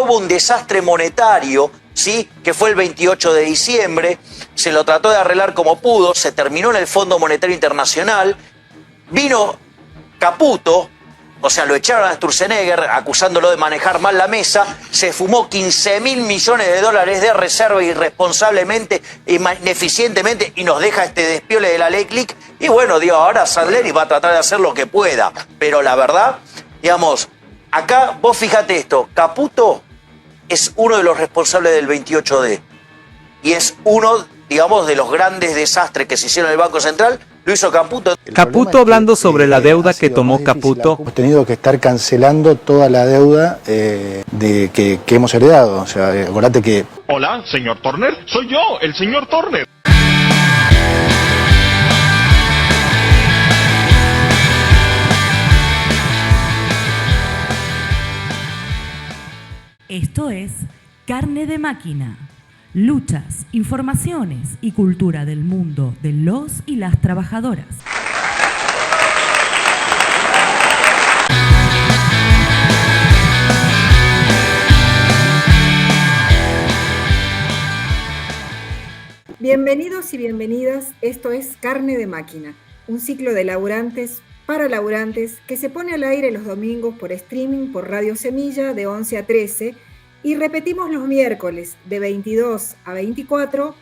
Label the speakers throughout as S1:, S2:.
S1: hubo un desastre monetario, ¿sí? Que fue el 28 de diciembre, se lo trató de arreglar como pudo, se terminó en el Fondo Monetario Internacional, vino Caputo, o sea, lo echaron a Sturzenegger acusándolo de manejar mal la mesa, se fumó 15.000 millones de dólares de reserva irresponsablemente, ineficientemente, y nos deja este despiole de la ley Click. Y bueno, digo, ahora Sandleri va a tratar de hacer lo que pueda, pero la verdad, digamos, acá vos fíjate esto, Caputo es uno de los responsables del 28D y es uno, digamos, de los grandes desastres que se hicieron en el Banco Central. Lo hizo Caputo.
S2: Caputo hablando sobre la deuda que tomó Caputo.
S3: Hemos tenido que estar cancelando toda la deuda que hemos heredado. O sea, acordate que...
S4: Hola, señor Turner. Soy yo, el señor Turner.
S5: Esto es Carne de Máquina. Luchas, informaciones y cultura del mundo de los y las trabajadoras.
S6: Bienvenidos y bienvenidas, esto es Carne de Máquina, un ciclo de laburantes para laburantes que se pone al aire los domingos por streaming por Radio Semilla de 11 a 13 y repetimos los miércoles de 22 a 24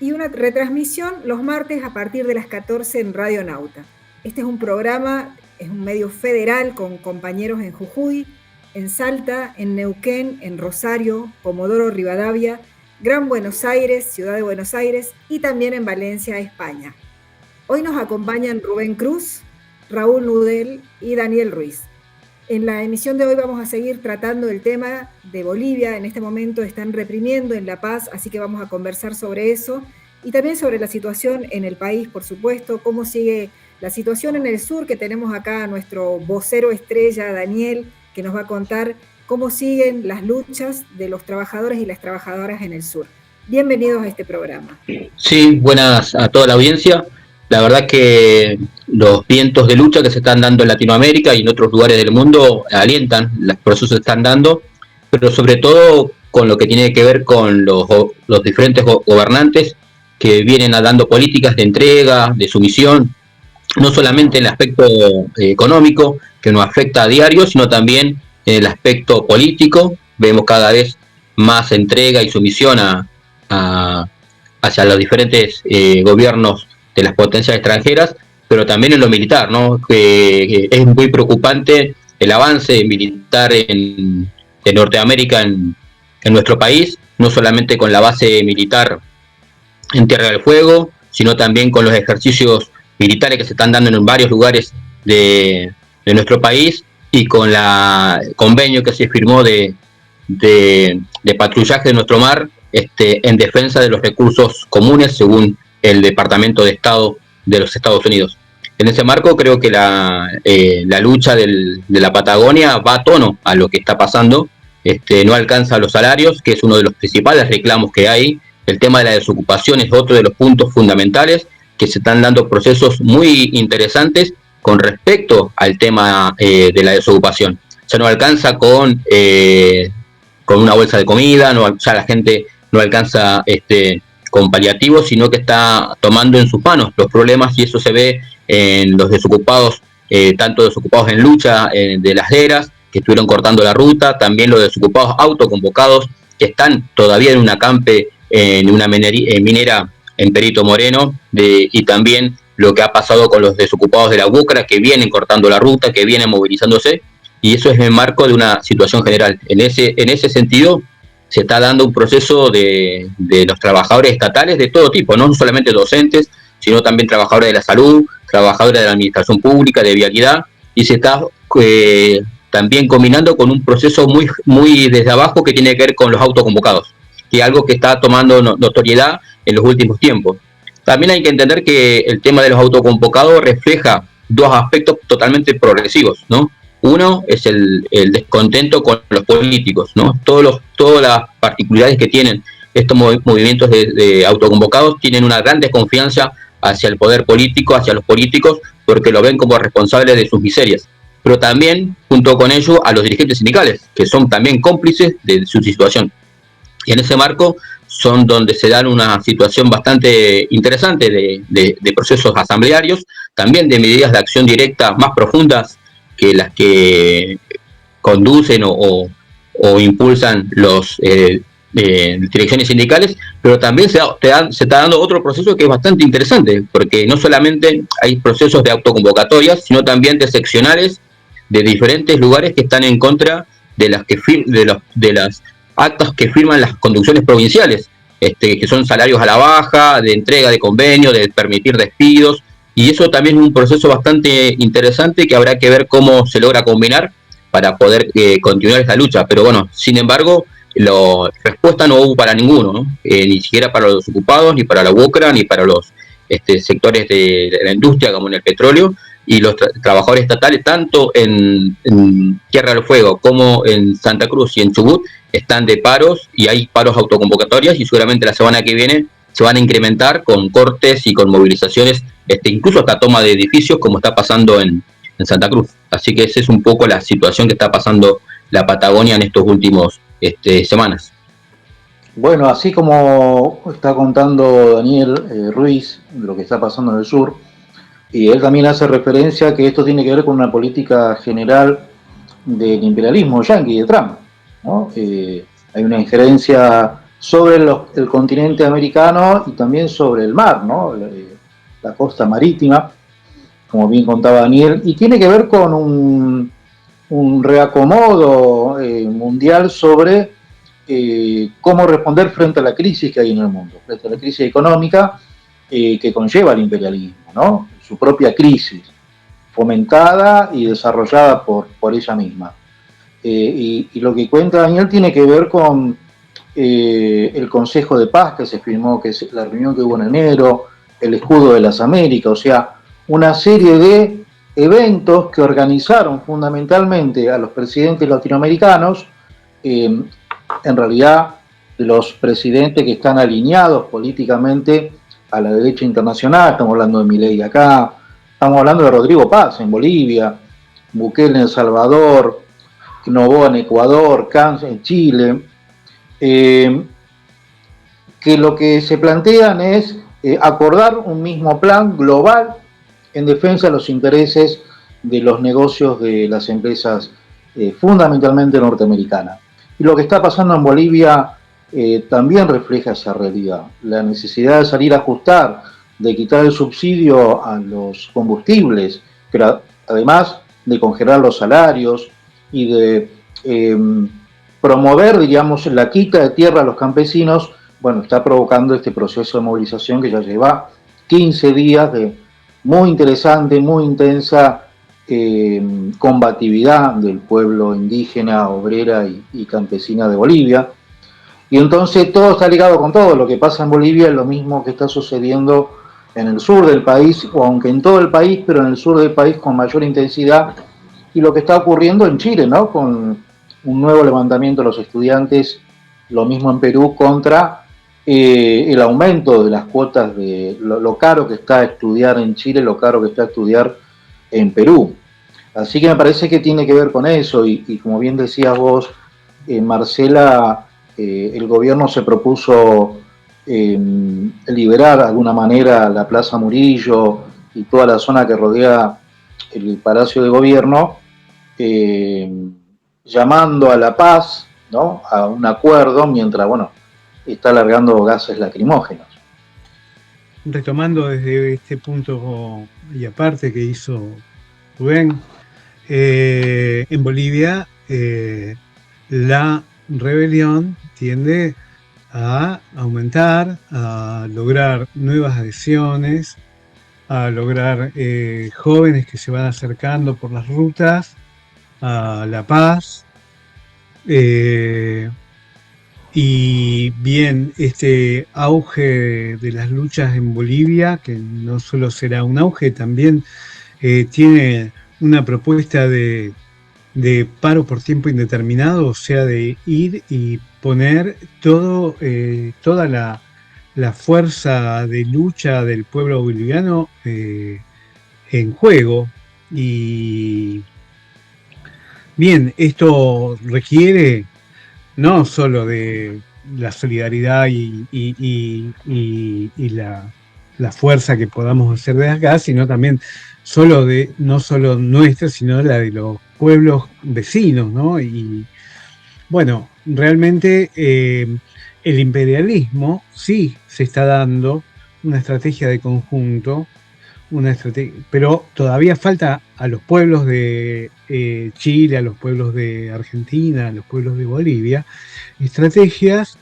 S6: y una retransmisión los martes a partir de las 14 en Radio Nauta. Este es un programa, es un medio federal con compañeros en Jujuy, en Salta, en Neuquén, en Rosario, Comodoro Rivadavia, Gran Buenos Aires, Ciudad de Buenos Aires y también en Valencia, España. Hoy nos acompañan Rubén Cruz, Raúl Nudel y Daniel Ruiz. En la emisión de hoy vamos a seguir tratando el tema de Bolivia. En este momento están reprimiendo en La Paz, así que vamos a conversar sobre eso y también sobre la situación en el país, por supuesto, cómo sigue la situación en el sur, que tenemos acá a nuestro vocero estrella, Daniel, que nos va a contar cómo siguen las luchas de los trabajadores y las trabajadoras en el sur. Bienvenidos a este programa.
S7: Sí, buenas a toda la audiencia. La verdad que los vientos de lucha que se están dando en Latinoamérica y en otros lugares del mundo alientan, los procesos se están dando, pero sobre todo con lo que tiene que ver con los diferentes gobernantes que vienen dando políticas de entrega, de sumisión, no solamente en el aspecto económico, que nos afecta a diario, sino también en el aspecto político. Vemos cada vez más entrega y sumisión hacia los diferentes gobiernos de las potencias extranjeras, pero también en lo militar, ¿no? Que es muy preocupante el avance militar en Norteamérica, en nuestro país, no solamente con la base militar en Tierra del Fuego, sino también con los ejercicios militares que se están dando en varios lugares de nuestro país y con el convenio que se firmó de patrullaje de nuestro mar en defensa de los recursos comunes, según el Departamento de Estado de los Estados Unidos. En ese marco creo que la lucha de la Patagonia va a tono a lo que está pasando, no alcanza los salarios, que es uno de los principales reclamos que hay. El tema de la desocupación es otro de los puntos fundamentales, que se están dando procesos muy interesantes con respecto al tema de la desocupación. Ya no alcanza con una bolsa de comida, ya la gente no alcanza con paliativos, sino que está tomando en sus manos los problemas, y eso se ve en los desocupados, tanto desocupados en lucha de las ERAs, que estuvieron cortando la ruta, también los desocupados autoconvocados, que están todavía en una campe, en una minera en Perito Moreno, y también lo que ha pasado con los desocupados de la UCRA, que vienen cortando la ruta, que vienen movilizándose, y eso es en el marco de una situación general. En ese sentido, se está dando un proceso de los trabajadores estatales de todo tipo, no solamente docentes, sino también trabajadores de la salud, trabajadores de la administración pública, de vialidad, y se está también combinando con un proceso muy, muy desde abajo que tiene que ver con los autoconvocados, que es algo que está tomando notoriedad en los últimos tiempos. También hay que entender que el tema de los autoconvocados refleja dos aspectos totalmente progresivos, ¿no? Uno es el descontento con los políticos, ¿no? Todas las particularidades que tienen estos movimientos de autoconvocados tienen una gran desconfianza hacia el poder político, hacia los políticos, porque lo ven como responsables de sus miserias. pero también, junto con ello, a los dirigentes sindicales, que son también cómplices de su situación. Y en ese marco son donde se dan una situación bastante interesante de procesos asamblearios, también de medidas de acción directa más profundas que las que conducen o impulsan los direcciones sindicales, pero también se está dando otro proceso que es bastante interesante, porque no solamente hay procesos de autoconvocatorias, sino también de seccionales de diferentes lugares que están en contra de las actas que firman las conducciones provinciales, que son salarios a la baja, de entrega de convenio, de permitir despidos, y eso también es un proceso bastante interesante que habrá que ver cómo se logra combinar para poder continuar esta lucha. Pero bueno, sin embargo, respuesta no hubo para ninguno, ¿no? Ni siquiera para los ocupados, ni para la UOCRA, ni para los sectores de la industria como en el petróleo, y los trabajadores estatales, tanto en Tierra del Fuego como en Santa Cruz y en Chubut, están de paros, y hay paros autoconvocatorias, y seguramente la semana que viene se van a incrementar con cortes y con movilizaciones, incluso hasta toma de edificios, como está pasando en Santa Cruz. Así que esa es un poco la situación que está pasando la Patagonia en estos últimos semanas.
S8: Bueno, así como está contando Daniel Ruiz de lo que está pasando en el sur, y él también hace referencia a que esto tiene que ver con una política general del imperialismo yanqui de Trump, ¿no? Hay una injerencia sobre el continente americano y también sobre el mar, ¿no? La costa marítima, como bien contaba Daniel, y tiene que ver con un reacomodo mundial sobre cómo responder frente a la crisis que hay en el mundo, frente a la crisis económica que conlleva el imperialismo, ¿no? Su propia crisis, fomentada y desarrollada por ella misma. Y lo que cuenta Daniel tiene que ver con el Consejo de Paz que se firmó, que es la reunión que hubo en enero, el Escudo de las Américas, o sea, una serie de eventos que organizaron fundamentalmente a los presidentes latinoamericanos, en realidad los presidentes que están alineados políticamente a la derecha internacional. Estamos hablando de Milei acá, estamos hablando de Rodrigo Paz en Bolivia, Bukele en El Salvador, Noboa en Ecuador, Kans en Chile, que lo que se plantean es acordar un mismo plan global en defensa de los intereses de los negocios de las empresas fundamentalmente norteamericanas. Y lo que está pasando en Bolivia también refleja esa realidad, la necesidad de salir a ajustar, de quitar el subsidio a los combustibles, pero además de congelar los salarios y de promover, digamos, la quita de tierra a los campesinos. Bueno, está provocando este proceso de movilización que ya lleva 15 días de muy interesante, muy intensa combatividad del pueblo indígena, obrera y campesina de Bolivia. Y entonces todo está ligado con todo. Lo que pasa en Bolivia es lo mismo que está sucediendo en el sur del país, o aunque en todo el país, pero en el sur del país con mayor intensidad. Y lo que está ocurriendo en Chile, ¿no? Con un nuevo levantamiento de los estudiantes, lo mismo en Perú, contra el aumento de las cuotas de lo caro que está estudiar en Chile, lo caro que está estudiar en Perú. Así que me parece que tiene que ver con eso, y como bien decías vos, Marcela, el gobierno se propuso liberar de alguna manera la Plaza Murillo y toda la zona que rodea el Palacio de Gobierno, llamando a la paz, ¿no? A un acuerdo, mientras, bueno, está largando gases lacrimógenos.
S9: Retomando desde este punto y aparte que hizo Rubén, en Bolivia la rebelión tiende a aumentar, a lograr nuevas adhesiones, a lograr jóvenes que se van acercando por las rutas a la paz. Y bien, este auge de las luchas en Bolivia, que no solo será un auge, también tiene una propuesta de paro por tiempo indeterminado, o sea, de ir y poner toda la fuerza de lucha del pueblo boliviano en juego, y Bien, esto requiere no solo de la solidaridad y la fuerza que podamos hacer desde acá, sino también no solo nuestra, sino la de los pueblos vecinos, ¿no? Y bueno, realmente el imperialismo sí se está dando una estrategia de conjunto, pero todavía falta a los pueblos de Chile, a los pueblos de Argentina, a los pueblos de Bolivia, estrategias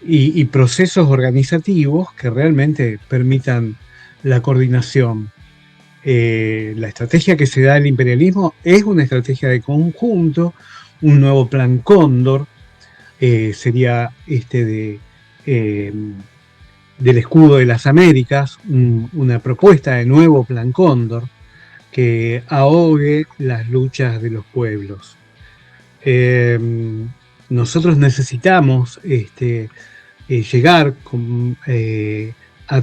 S9: y procesos organizativos que realmente permitan la coordinación. La estrategia que se da el imperialismo es una estrategia de conjunto, un nuevo plan Cóndor, sería del escudo de las Américas, una propuesta de nuevo plan Cóndor que ahogue las luchas de los pueblos. Nosotros necesitamos llegar a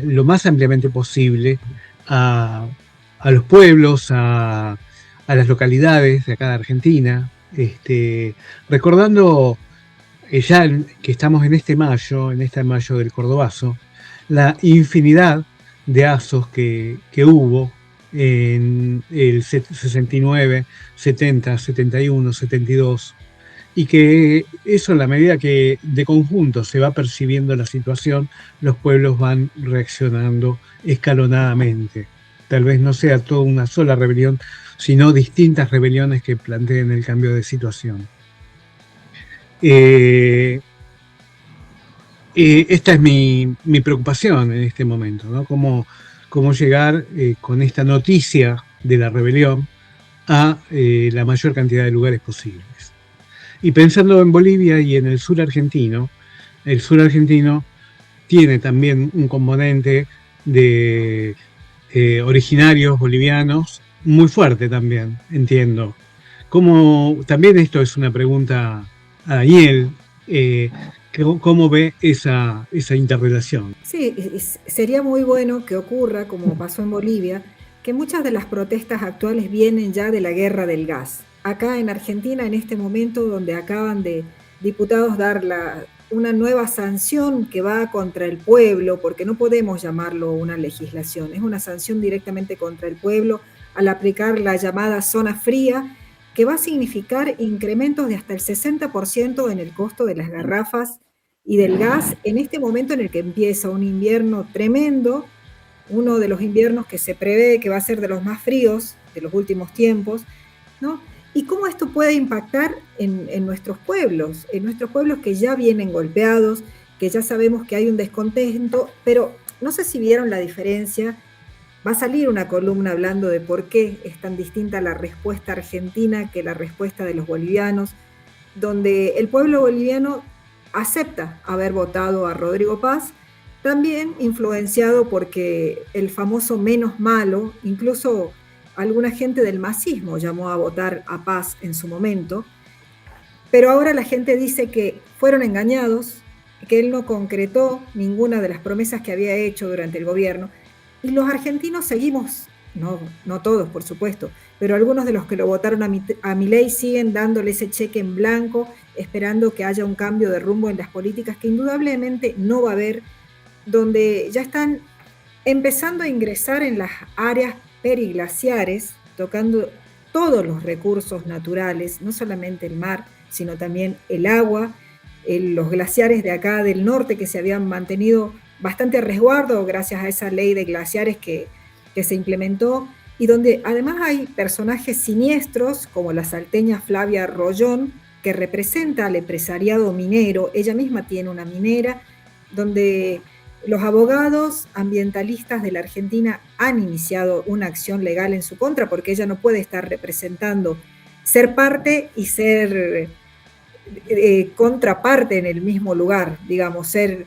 S9: lo más ampliamente posible a los pueblos, a las localidades de acá de Argentina, recordando ya que estamos en este mayo del Cordobazo, la infinidad de ASOS que hubo en el 69, 70, 71, 72, y que eso, en la medida que de conjunto se va percibiendo la situación, los pueblos van reaccionando escalonadamente. Tal vez no sea toda una sola rebelión, sino distintas rebeliones que planteen el cambio de situación. Esta es mi preocupación en este momento, ¿no? Cómo llegar con esta noticia de la rebelión a la mayor cantidad de lugares posibles. Y pensando en Bolivia y en el sur argentino tiene también un componente de originarios bolivianos muy fuerte también, entiendo. Como también esto es una pregunta a Daniel, ¿cómo ve esa interrelación?
S6: Sí, sería muy bueno que ocurra, como pasó en Bolivia, que muchas de las protestas actuales vienen ya de la guerra del gas. Acá en Argentina, en este momento donde acaban de diputados dar una nueva sanción que va contra el pueblo, porque no podemos llamarlo una legislación, es una sanción directamente contra el pueblo al aplicar la llamada zona fría, que va a significar incrementos de hasta el 60% en el costo de las garrafas y del gas en este momento en el que empieza un invierno tremendo, uno de los inviernos que se prevé que va a ser de los más fríos de los últimos tiempos, ¿no? Y cómo esto puede impactar en nuestros pueblos que ya vienen golpeados, que ya sabemos que hay un descontento, pero no sé si vieron la diferencia. Va a salir una columna hablando de por qué es tan distinta la respuesta argentina que la respuesta de los bolivianos, donde el pueblo boliviano acepta haber votado a Rodrigo Paz, también influenciado porque el famoso menos malo, incluso alguna gente del masismo llamó a votar a Paz en su momento, pero ahora la gente dice que fueron engañados, que él no concretó ninguna de las promesas que había hecho durante el gobierno, y los argentinos seguimos, no todos por supuesto, pero algunos de los que lo votaron a Milei siguen dándole ese cheque en blanco, esperando que haya un cambio de rumbo en las políticas que indudablemente no va a haber, donde ya están empezando a ingresar en las áreas periglaciares, tocando todos los recursos naturales, no solamente el mar, sino también el agua, los glaciares de acá del norte que se habían mantenido bastante a resguardo gracias a esa ley de glaciares que se implementó, y donde además hay personajes siniestros como la salteña Flavia Rollón, que representa al empresariado minero, ella misma tiene una minera, donde los abogados ambientalistas de la Argentina han iniciado una acción legal en su contra porque ella no puede estar representando, ser parte y ser contraparte en el mismo lugar, digamos, ser,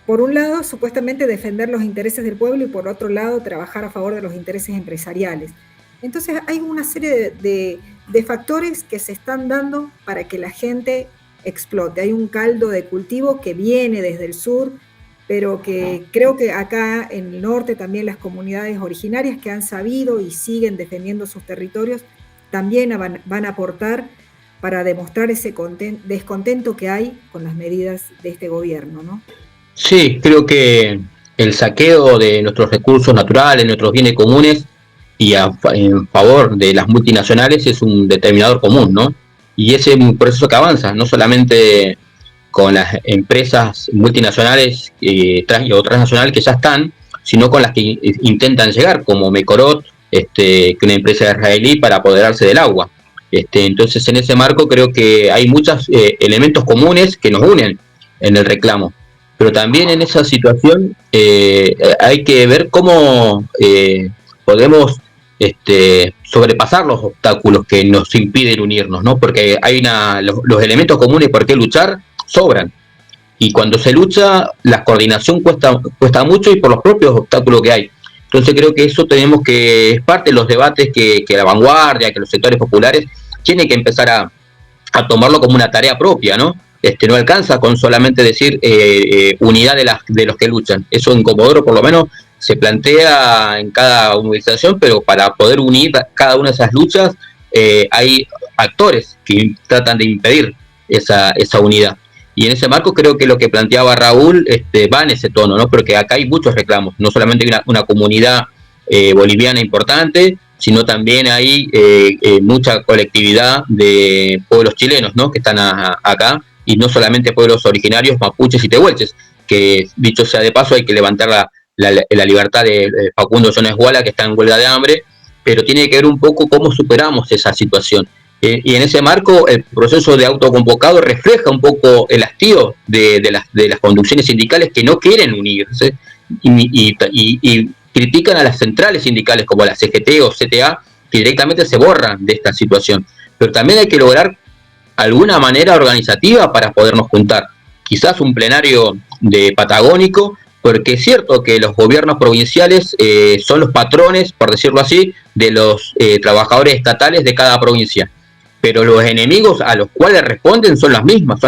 S6: por un lado, supuestamente defender los intereses del pueblo y por otro lado, trabajar a favor de los intereses empresariales. Entonces hay una serie de factores que se están dando para que la gente explote. Hay un caldo de cultivo que viene desde el sur, pero que creo que acá en el norte también las comunidades originarias que han sabido y siguen defendiendo sus territorios también van a aportar para demostrar ese descontento que hay con las medidas de este gobierno, ¿no?
S7: Sí, creo que el saqueo de nuestros recursos naturales, nuestros bienes comunes en favor de las multinacionales es un determinador común, ¿no? Y ese es un proceso que avanza, no solamente con las empresas multinacionales o transnacionales que ya están, sino con las que intentan llegar, como Mekorot, que es una empresa israelí, para apoderarse del agua. Entonces, en ese marco creo que hay muchos elementos comunes que nos unen en el reclamo. Pero también en esa situación hay que ver cómo podemos sobrepasar los obstáculos que nos impiden unirnos, ¿no? Porque hay los elementos comunes por qué luchar sobran. Y cuando se lucha, la coordinación cuesta mucho y por los propios obstáculos que hay. Entonces creo que eso es parte de los debates que la vanguardia, que los sectores populares tienen que empezar a tomarlo como una tarea propia, ¿no? No alcanza con solamente decir unidad de los que luchan. Eso en Comodoro por lo menos se plantea en cada movilización, pero para poder unir cada una de esas luchas hay actores que tratan de impedir esa unidad. Y en ese marco creo que lo que planteaba Raúl va en ese tono, ¿no? Porque acá hay muchos reclamos, no solamente una comunidad boliviana importante, sino también hay mucha colectividad de pueblos chilenos, ¿no? Que están acá, y no solamente pueblos originarios mapuches y tehuelches, que dicho sea de paso hay que levantar la libertad de Facundo Jones Guala, que está en huelga de hambre, pero tiene que ver un poco cómo superamos esa situación. Y en ese marco el proceso de autoconvocado refleja un poco el hastío de las conducciones sindicales que no quieren unirse y critican a las centrales sindicales como la CGT o CTA, que directamente se borran de esta situación. Pero también hay que lograr alguna manera organizativa para podernos juntar. Quizás un plenario de patagónico, porque es cierto que los gobiernos provinciales son los patrones, por decirlo así, de los trabajadores estatales de cada provincia. Pero los enemigos a los cuales responden son las mismas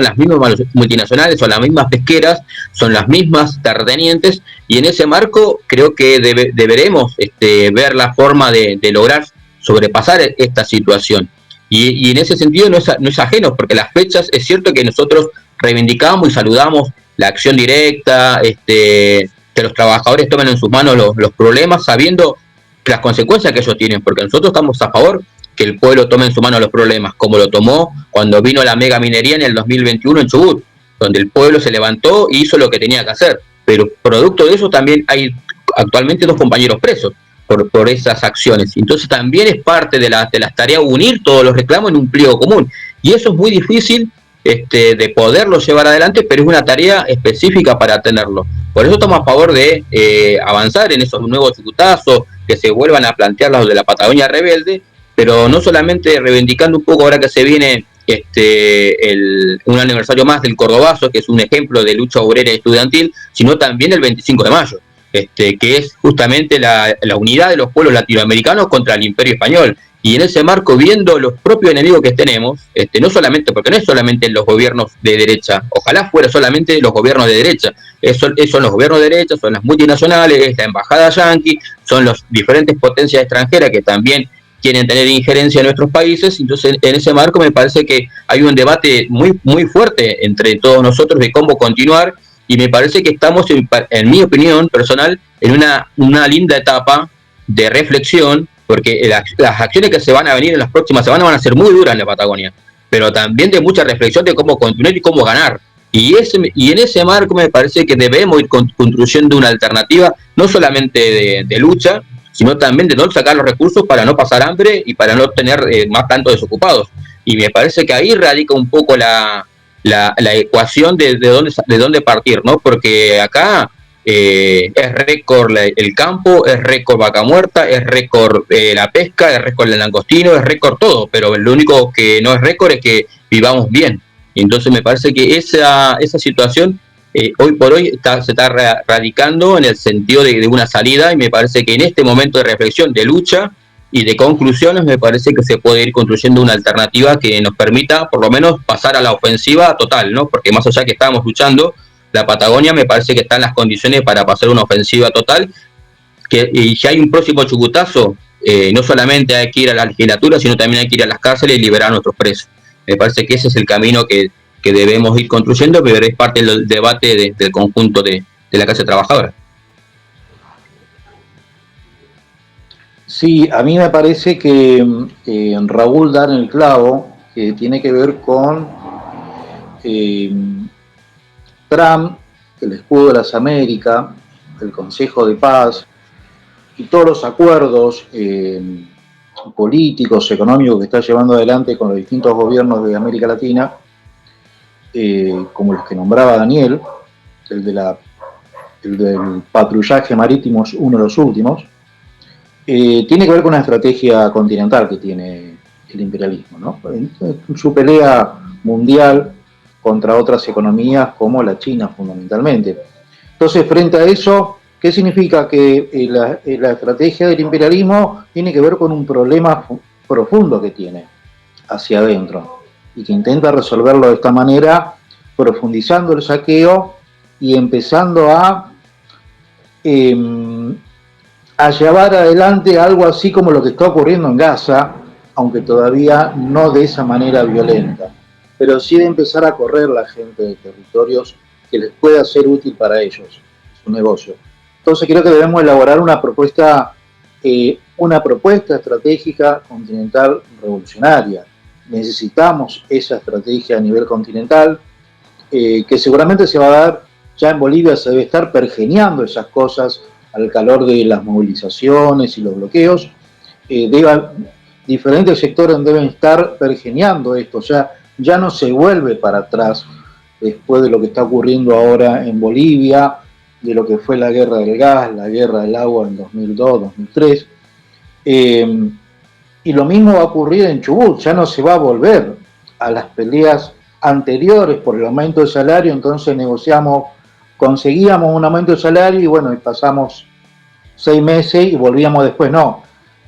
S7: multinacionales, son las mismas pesqueras, son las mismas terratenientes, y en ese marco creo que deberemos ver la forma de lograr sobrepasar esta situación. Y en ese sentido no es ajeno, porque las fechas, es cierto que nosotros reivindicamos y saludamos la acción directa, que los trabajadores tomen en sus manos los problemas, sabiendo las consecuencias que ellos tienen, porque nosotros estamos a favor que el pueblo tome en su mano los problemas, como lo tomó cuando vino la mega minería en el 2021 en Chubut, donde el pueblo se levantó y hizo lo que tenía que hacer. Pero producto de eso también hay actualmente 2 compañeros presos por esas acciones. Entonces también es parte de las tareas unir todos los reclamos en un pliego común. Y eso es muy difícil de poderlo llevar adelante, pero es una tarea específica para tenerlo. Por eso estamos a favor de avanzar en esos nuevos chicutazos, que se vuelvan a plantear los de la Patagonia Rebelde, pero no solamente reivindicando un poco ahora que se viene un aniversario más del Cordobazo, que es un ejemplo de lucha obrera y estudiantil, sino también el 25 de mayo, que es justamente la unidad de los pueblos latinoamericanos contra el Imperio Español. Y en ese marco, viendo los propios enemigos que tenemos, no solamente, porque no es solamente los gobiernos de derecha, ojalá fuera solamente los gobiernos de derecha, son los gobiernos de derecha, son las multinacionales, es la embajada yanqui, son las diferentes potencias extranjeras que también quieren tener injerencia en nuestros países. Entonces en ese marco me parece que hay un debate muy, muy fuerte entre todos nosotros de cómo continuar, y me parece que estamos, en mi opinión personal, en una linda etapa de reflexión, porque las acciones que se van a venir en las próximas semanas van a ser muy duras en la Patagonia, pero también de mucha reflexión de cómo continuar y cómo ganar. Y en ese marco me parece que debemos ir construyendo una alternativa, no solamente de lucha, sino también de no sacar los recursos para no pasar hambre y para no tener más tanto desocupados. Y me parece que ahí radica un poco la ecuación de dónde partir, ¿no? Porque acá es récord el campo, es récord vaca muerta, es récord la pesca, es récord el langostino, es récord todo, pero lo único que no es récord es que vivamos bien. Y entonces me parece que esa situación hoy por hoy se está radicando en el sentido de una salida, y me parece que en este momento de reflexión, de lucha y de conclusiones, me parece que se puede ir construyendo una alternativa que nos permita por lo menos pasar a la ofensiva total, ¿no? Porque más allá que estábamos luchando, la Patagonia me parece que está en las condiciones para pasar una ofensiva total, y si hay un próximo chucutazo, no solamente hay que ir a la legislatura, sino también hay que ir a las cárceles y liberar a nuestros presos. Me parece que ese es el camino que debemos ir construyendo, pero es parte del debate del conjunto de la clase trabajadora.
S8: Sí, a mí me parece que Raúl da en el clavo, que tiene que ver con Trump, el escudo de las Américas, el Consejo de Paz y todos los acuerdos políticos, económicos que está llevando adelante con los distintos gobiernos de América Latina, como los que nombraba Daniel, el del patrullaje marítimo es uno de los últimos, tiene que ver con una estrategia continental que tiene el imperialismo, ¿no? En su pelea mundial contra otras economías como la China fundamentalmente. Entonces, frente a eso, ¿qué significa? Que la estrategia del imperialismo tiene que ver con un problema profundo que tiene hacia adentro y que intenta resolverlo de esta manera, profundizando el saqueo y empezando a llevar adelante algo así como lo que está ocurriendo en Gaza, aunque todavía no de esa manera violenta, pero sí de empezar a correr la gente de territorios que les pueda ser útil para ellos, su negocio. Entonces creo que debemos elaborar una propuesta estratégica continental revolucionaria. Necesitamos esa estrategia a nivel continental, que seguramente se va a dar ya en Bolivia, se debe estar pergeñando esas cosas al calor de las movilizaciones y los bloqueos. Diferentes sectores deben estar pergeñando esto, o sea, ya no se vuelve para atrás después de lo que está ocurriendo ahora en Bolivia, de lo que fue la guerra del gas, la guerra del agua en 2002, 2003. Y lo mismo va a ocurrir en Chubut, ya no se va a volver a las peleas anteriores por el aumento de salario, entonces conseguíamos un aumento de salario y bueno, y pasamos 6 meses y volvíamos después. No,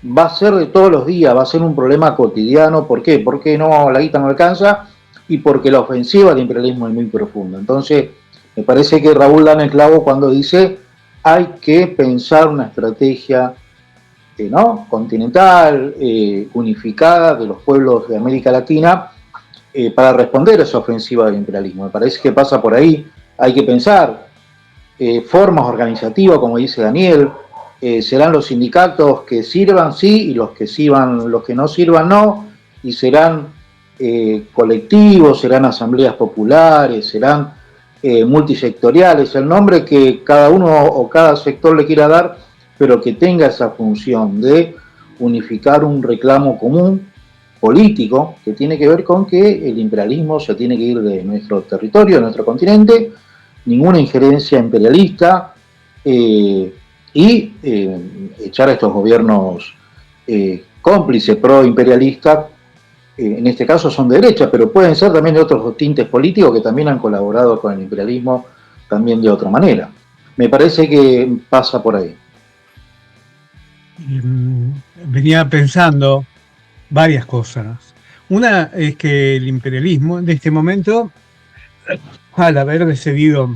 S8: va a ser de todos los días, va a ser un problema cotidiano. ¿Por qué? Porque no, la guita no alcanza y porque la ofensiva del imperialismo es muy profunda. Entonces, me parece que Raúl da en el clavo cuando dice hay que pensar una estrategia continental, unificada de los pueblos de América Latina para responder a esa ofensiva del imperialismo. Me parece que pasa por ahí. Hay que pensar formas organizativas, como dice Daniel. Serán los sindicatos que sirvan, sí, y los que no sirvan, no, y serán colectivos, serán asambleas populares, serán multisectoriales, el nombre que cada uno o cada sector le quiera dar, pero que tenga esa función de unificar un reclamo común político que tiene que ver con que el imperialismo se tiene que ir de nuestro territorio, de nuestro continente, ninguna injerencia imperialista, y echar a estos gobiernos cómplices pro-imperialistas, en este caso son de derecha, pero pueden ser también de otros tintes políticos que también han colaborado con el imperialismo también de otra manera. Me parece que pasa por ahí.
S9: Venía pensando varias cosas. Una es que el imperialismo en este momento, al haber decidido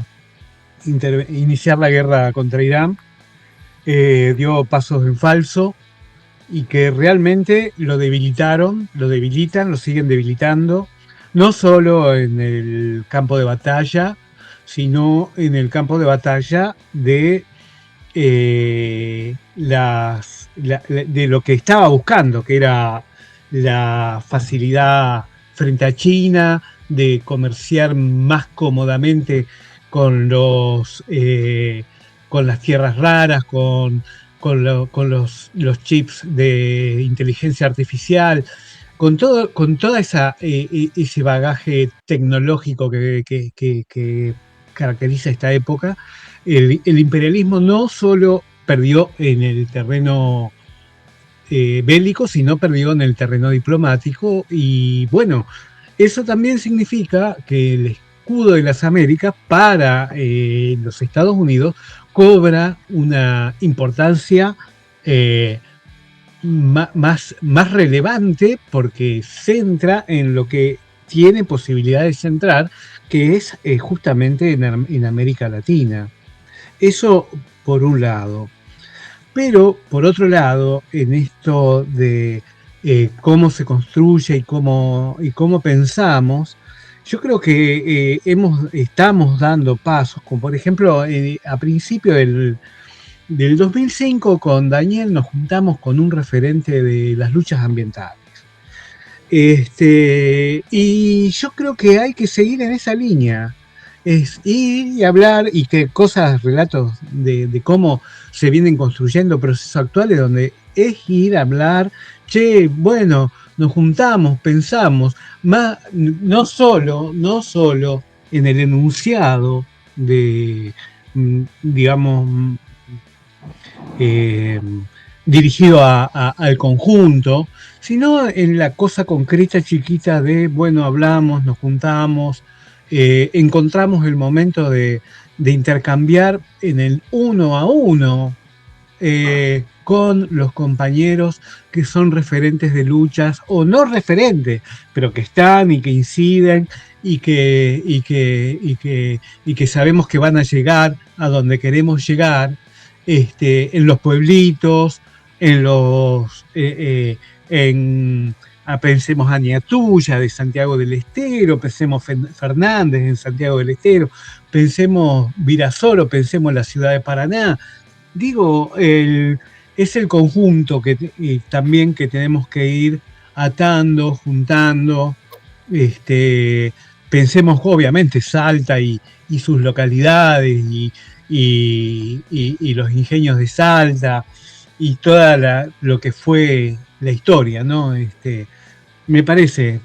S9: iniciar la guerra contra Irán, dio pasos en falso y que realmente lo debilitan, lo siguen debilitando, no solo en el campo de batalla, sino en el campo de batalla de lo que estaba buscando, que era la facilidad frente a China, de comerciar más cómodamente con las tierras raras, con los chips de inteligencia artificial, con toda ese bagaje tecnológico que caracteriza esta época. El imperialismo no solo perdió en el terreno bélico, sino perdió en el terreno diplomático, y bueno, eso también significa que el escudo de las Américas para los Estados Unidos cobra una importancia más relevante, porque centra en lo que tiene posibilidad de centrar, que es justamente en América Latina. Eso por un lado. Pero, por otro lado, en esto de cómo se construye y cómo pensamos, yo creo que estamos dando pasos, como por ejemplo, a principio del 2005 con Daniel nos juntamos con un referente de las luchas ambientales. Y yo creo que hay que seguir en esa línea. Es ir y hablar y que relatos de cómo se vienen construyendo procesos actuales, donde es ir a hablar, bueno, nos juntamos, pensamos, no solo en el enunciado de, digamos, dirigido al conjunto, sino en la cosa concreta chiquita de, bueno, hablamos, nos juntamos, encontramos el momento de intercambiar en el uno a uno con los compañeros que son referentes de luchas o no referentes, pero que están y que inciden y que sabemos que van a llegar a donde queremos llegar, en los pueblitos, pensemos a Ñatuya de Santiago del Estero, pensemos Fernández en Santiago del Estero, pensemos Virasoro, pensemos la ciudad de Paraná. Digo, es el conjunto también que tenemos que ir atando, juntando. Pensemos obviamente Salta y sus localidades y los ingenios de Salta y toda lo que fue la historia, ¿no? Me parece,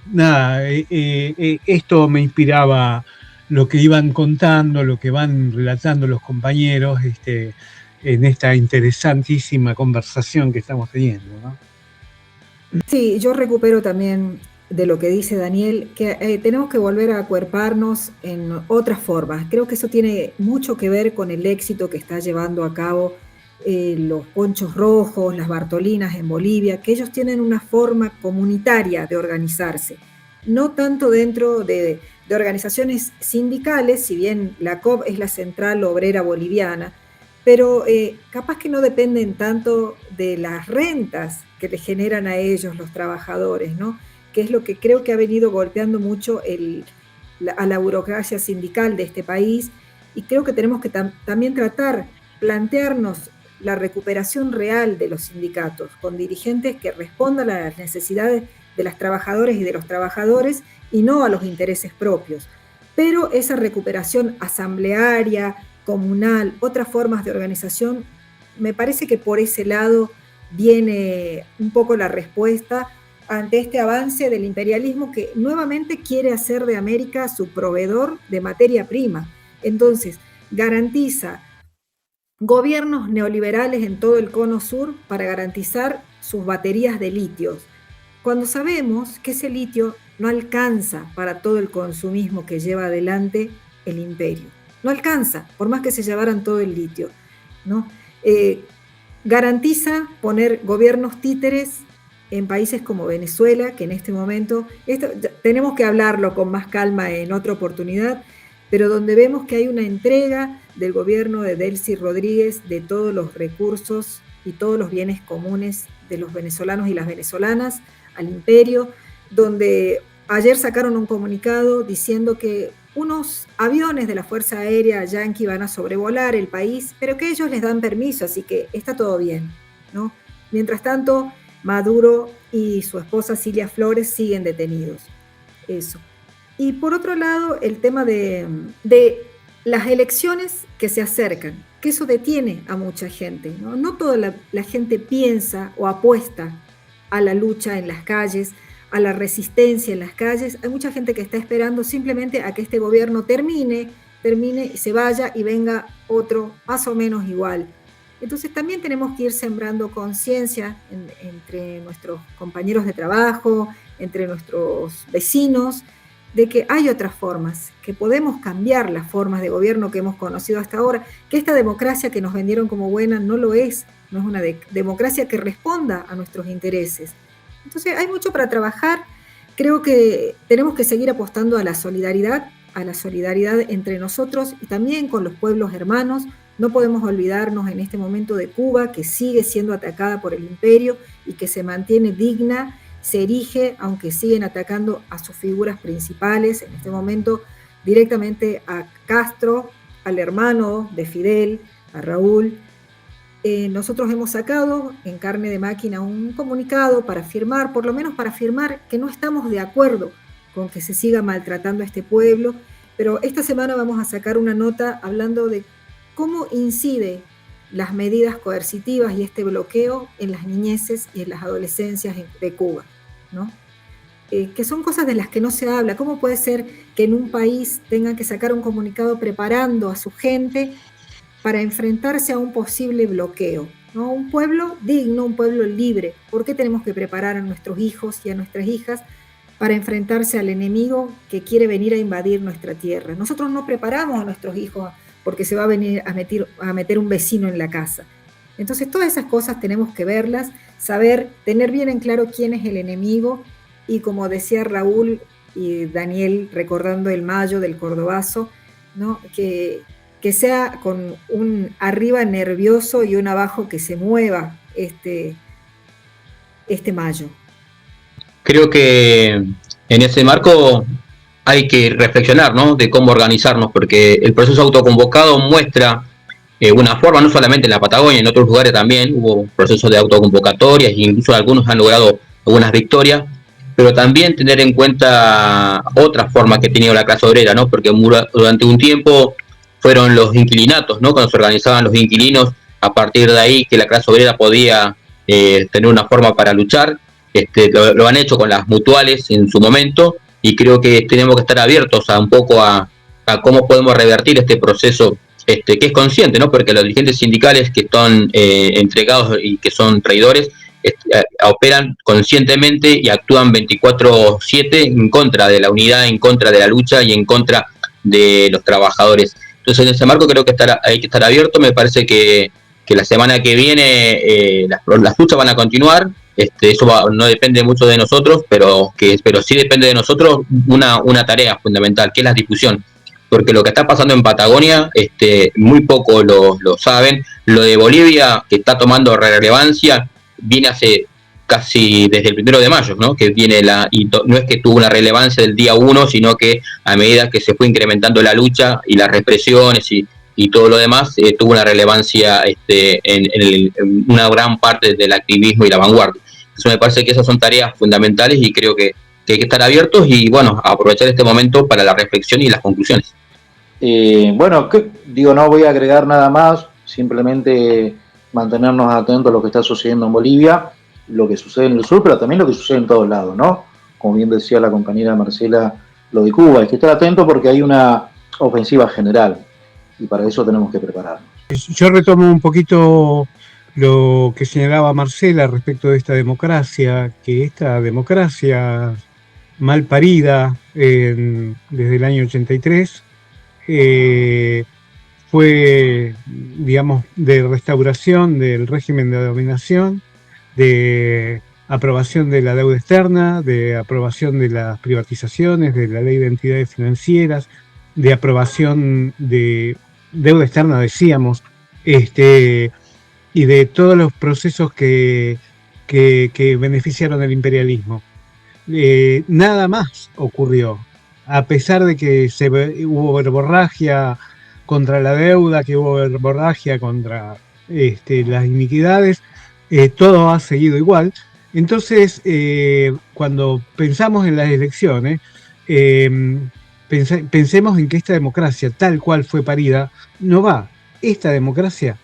S9: esto me inspiraba lo que iban contando, lo que van relatando los compañeros, en esta interesantísima conversación que estamos teniendo, ¿no?
S6: Sí, yo recupero también de lo que dice Daniel, que tenemos que volver a acuerparnos en otras formas. Creo que eso tiene mucho que ver con el éxito que está llevando a cabo los Ponchos Rojos, las Bartolinas en Bolivia, que ellos tienen una forma comunitaria de organizarse, no tanto dentro de organizaciones sindicales, si bien la COB es la Central Obrera Boliviana, pero capaz que no dependen tanto de las rentas que le generan a ellos los trabajadores, ¿no? Que es lo que creo que ha venido golpeando mucho a la burocracia sindical de este país, y creo que tenemos que también plantearnos la recuperación real de los sindicatos, con dirigentes que respondan a las necesidades de las trabajadoras y de los trabajadores y no a los intereses propios. Pero esa recuperación asamblearia, comunal, otras formas de organización, me parece que por ese lado viene un poco la respuesta ante este avance del imperialismo que nuevamente quiere hacer de América su proveedor de materia prima. Entonces, garantiza gobiernos neoliberales en todo el cono sur para garantizar sus baterías de litios, cuando sabemos que ese litio no alcanza para todo el consumismo que lleva adelante el imperio. No alcanza, por más que se llevaran todo el litio, ¿no? Garantiza poner gobiernos títeres en países como Venezuela, que en este momento, tenemos que hablarlo con más calma en otra oportunidad, pero donde vemos que hay una entrega del gobierno de Delcy Rodríguez de todos los recursos y todos los bienes comunes de los venezolanos y las venezolanas al imperio, donde ayer sacaron un comunicado diciendo que unos aviones de la Fuerza Aérea Yankee van a sobrevolar el país, pero que ellos les dan permiso, así que está todo bien, ¿no? Mientras tanto, Maduro y su esposa Cilia Flores siguen detenidos. Eso. Y por otro lado, el tema de las elecciones que se acercan, que eso detiene a mucha gente, ¿no? No toda la gente piensa o apuesta a la lucha en las calles, a la resistencia en las calles. Hay mucha gente que está esperando simplemente a que este gobierno termine y se vaya y venga otro más o menos igual. Entonces también tenemos que ir sembrando conciencia entre nuestros compañeros de trabajo, entre nuestros vecinos, de que hay otras formas, que podemos cambiar las formas de gobierno que hemos conocido hasta ahora, que esta democracia que nos vendieron como buena no lo es, no es una democracia que responda a nuestros intereses. Entonces hay mucho para trabajar. Creo que tenemos que seguir apostando a la solidaridad entre nosotros y también con los pueblos hermanos, No podemos olvidarnos en este momento de Cuba, que sigue siendo atacada por el imperio y que se mantiene digna, se erige, aunque siguen atacando a sus figuras principales, en este momento directamente a Castro, al hermano de Fidel, a Raúl. Nosotros hemos sacado en Carne de Máquina un comunicado para afirmar, por lo menos para afirmar que no estamos de acuerdo con que se siga maltratando a este pueblo, pero esta semana vamos a sacar una nota hablando de cómo incide las medidas coercitivas y este bloqueo en las niñeces y en las adolescencias de Cuba, ¿no? Que son cosas de las que no se habla. ¿Cómo puede ser que en un país tengan que sacar un comunicado preparando a su gente para enfrentarse a un posible bloqueo, ¿no? Un pueblo digno, un pueblo libre. ¿Por qué tenemos que preparar a nuestros hijos y a nuestras hijas para enfrentarse al enemigo que quiere venir a invadir nuestra tierra? Nosotros no preparamos a nuestros hijos porque se va a venir a meter un vecino en la casa. Entonces todas esas cosas tenemos que verlas, saber, tener bien en claro quién es el enemigo, y como decía Raúl y Daniel recordando el Mayo del Cordobazo, ¿no? Que sea con un arriba nervioso y un abajo que se mueva este Mayo.
S7: Creo que en ese marco hay que reflexionar, ¿no?, de cómo organizarnos, porque el proceso autoconvocado muestra una forma, no solamente en la Patagonia, en otros lugares también hubo procesos de autoconvocatorias, e incluso algunos han logrado algunas victorias, pero también tener en cuenta otra forma que ha tenido la clase obrera, ¿no?, porque durante un tiempo fueron los inquilinatos, ¿no?, cuando se organizaban los inquilinos, a partir de ahí que la clase obrera podía tener una forma para luchar. Lo han hecho con las mutuales en su momento, y creo que tenemos que estar abiertos a un poco a cómo podemos revertir este proceso que es consciente, ¿no?, porque los dirigentes sindicales que están entregados y que son traidores operan conscientemente y actúan 24/7 en contra de la unidad, en contra de la lucha y en contra de los trabajadores. Entonces, en ese marco creo que hay que estar abierto. Me parece que la semana que viene las luchas van a continuar. Eso no depende mucho de nosotros, pero sí depende de nosotros una tarea fundamental, que es la difusión. Porque lo que está pasando en Patagonia, muy poco lo saben. Lo de Bolivia, que está tomando relevancia, viene hace casi desde el 1 de mayo, ¿no?, que viene y no es que tuvo una relevancia del día 1, sino que a medida que se fue incrementando la lucha y las represiones y todo lo demás, tuvo una relevancia en una gran parte del activismo y la vanguardia. Eso me parece que esas son tareas fundamentales, y creo que hay que estar abiertos y, bueno, aprovechar este momento para la reflexión y las conclusiones.
S8: No voy a agregar nada más, simplemente mantenernos atentos a lo que está sucediendo en Bolivia, lo que sucede en el sur, pero también lo que sucede en todos lados, ¿no? Como bien decía la compañera Marcela, lo de Cuba, hay que estar atentos porque hay una ofensiva general, y para eso tenemos que prepararnos.
S9: Yo retomo un poquito lo que señalaba Marcela respecto de esta democracia, que esta democracia mal parida desde el año 83 fue, digamos, de restauración del régimen de dominación, de aprobación de la deuda externa, de aprobación de las privatizaciones, de la ley de entidades financieras, de aprobación de deuda externa, decíamos, y de todos los procesos que beneficiaron al imperialismo. Nada más ocurrió, a pesar de que hubo verborragia contra la deuda, que hubo verborragia contra las iniquidades, todo ha seguido igual. Entonces, cuando pensamos en las elecciones, pensemos en que esta democracia, tal cual fue parida, no va. Esta democracia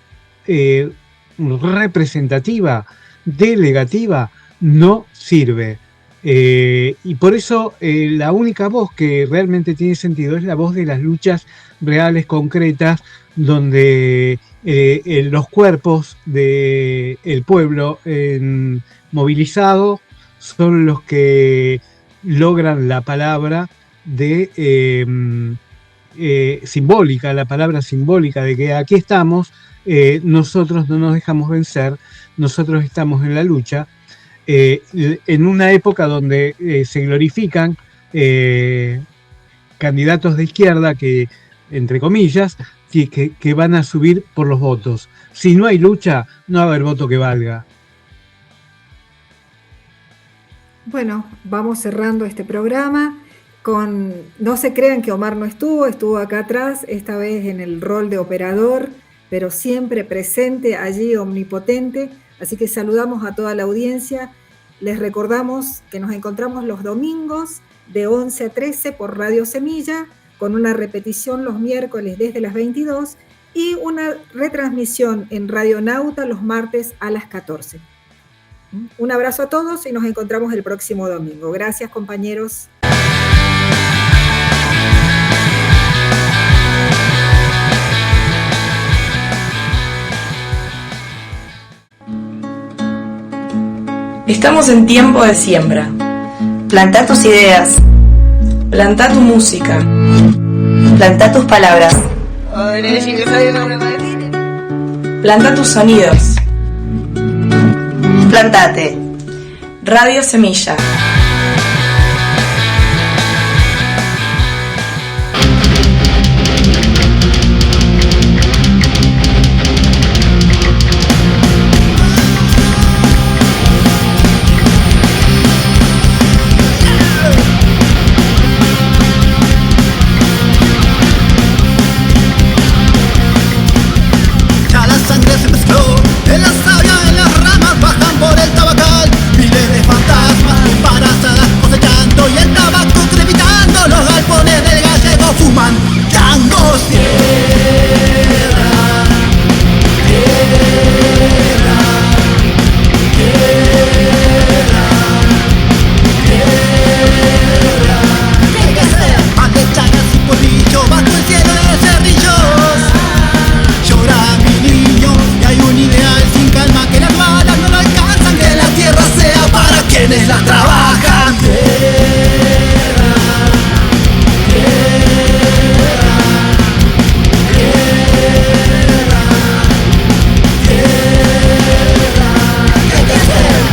S9: representativa, delegativa, no sirve. Y por eso la única voz que realmente tiene sentido es la voz de las luchas reales, concretas, donde los cuerpos del pueblo movilizado son los que logran la palabra simbólica, la palabra simbólica de que aquí estamos, nosotros no nos dejamos vencer, nosotros estamos en la lucha, en una época donde se glorifican candidatos de izquierda que, entre comillas, que van a subir por los votos. Si no hay lucha, no va a haber voto que valga.
S6: Bueno, vamos cerrando este programa con, no se crean que Omar no estuvo acá atrás, esta vez en el rol de operador, pero siempre presente allí, omnipotente. Así que saludamos a toda la audiencia. Les recordamos que nos encontramos los domingos de 11 a 13 por Radio Semilla, con una repetición los miércoles desde las 22 y una retransmisión en Radio Nauta los martes a las 14. Un abrazo a todos y nos encontramos el próximo domingo. Gracias, compañeros.
S10: Estamos en tiempo de siembra.
S11: Plantá tus ideas.
S10: Plantá tu música.
S11: Plantá tus palabras.
S10: Plantá tus sonidos.
S11: Plantate.
S10: Radio Semilla.
S12: Ya la sangre se mezcló en la savia, en las ramas bajan por el tabacal. Miles de fantasmas embarazadas cosechando y el tabaco crepitando. Los galpones del gallego fuman tangos. Tierra, tierra, tierra, tierra. ¿Qué hay que hacer? Pan de chagas y polvillo bajo el cielo de cerrillos. Llora mi niño y hay un ideal sin calma que las balas no lo alcanzan, que la tierra sea para quienes la trabajan. Tierra, tierra, tierra, tierra. ¿Qué hay que hacer?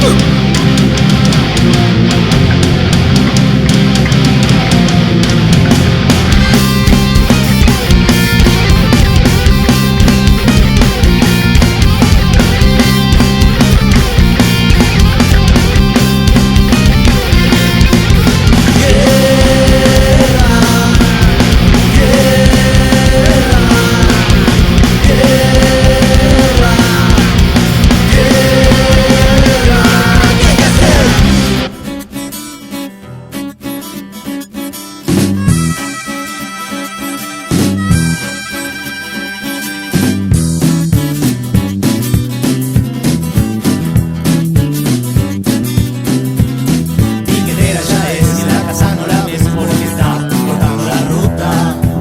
S12: Piquetera ya es, y la casa no la ves porque está cortando la ruta.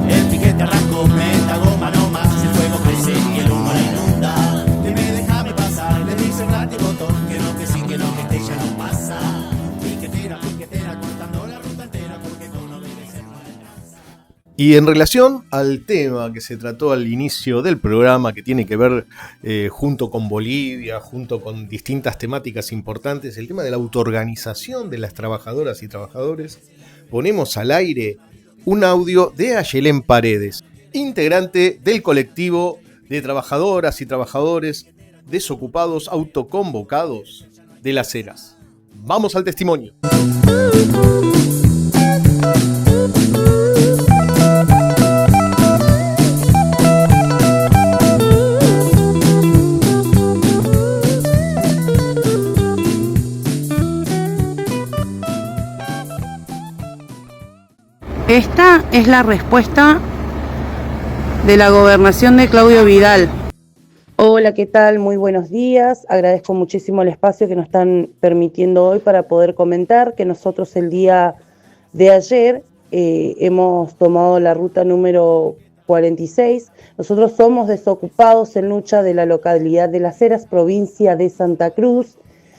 S12: El piquete arrancó, meta goma no más, el fuego crece y el humo la inunda. Dime, déjame pasar, le dice Rati botón, que no, que sí, que no, que este ya no pasa. Piquetera, piquetera, cortando la ruta entera porque con no debe ser no alcanza.
S13: Y en relación al tema que se trató al inicio del programa, que tiene que ver junto con Bolivia, junto con distintas temáticas importantes, el tema de la autoorganización de las trabajadoras y trabajadores, ponemos al aire un audio de Ayelén Paredes, integrante del colectivo de trabajadoras y trabajadores desocupados autoconvocados de Las Heras. Vamos al testimonio.
S14: Esta es la respuesta de la gobernación de Claudio Vidal.
S15: Hola, ¿qué tal? Muy buenos días. Agradezco muchísimo el espacio que nos están permitiendo hoy para poder comentar que nosotros el día de ayer hemos tomado la ruta número 46. Nosotros somos desocupados en lucha de la localidad de Las Heras, provincia de Santa Cruz.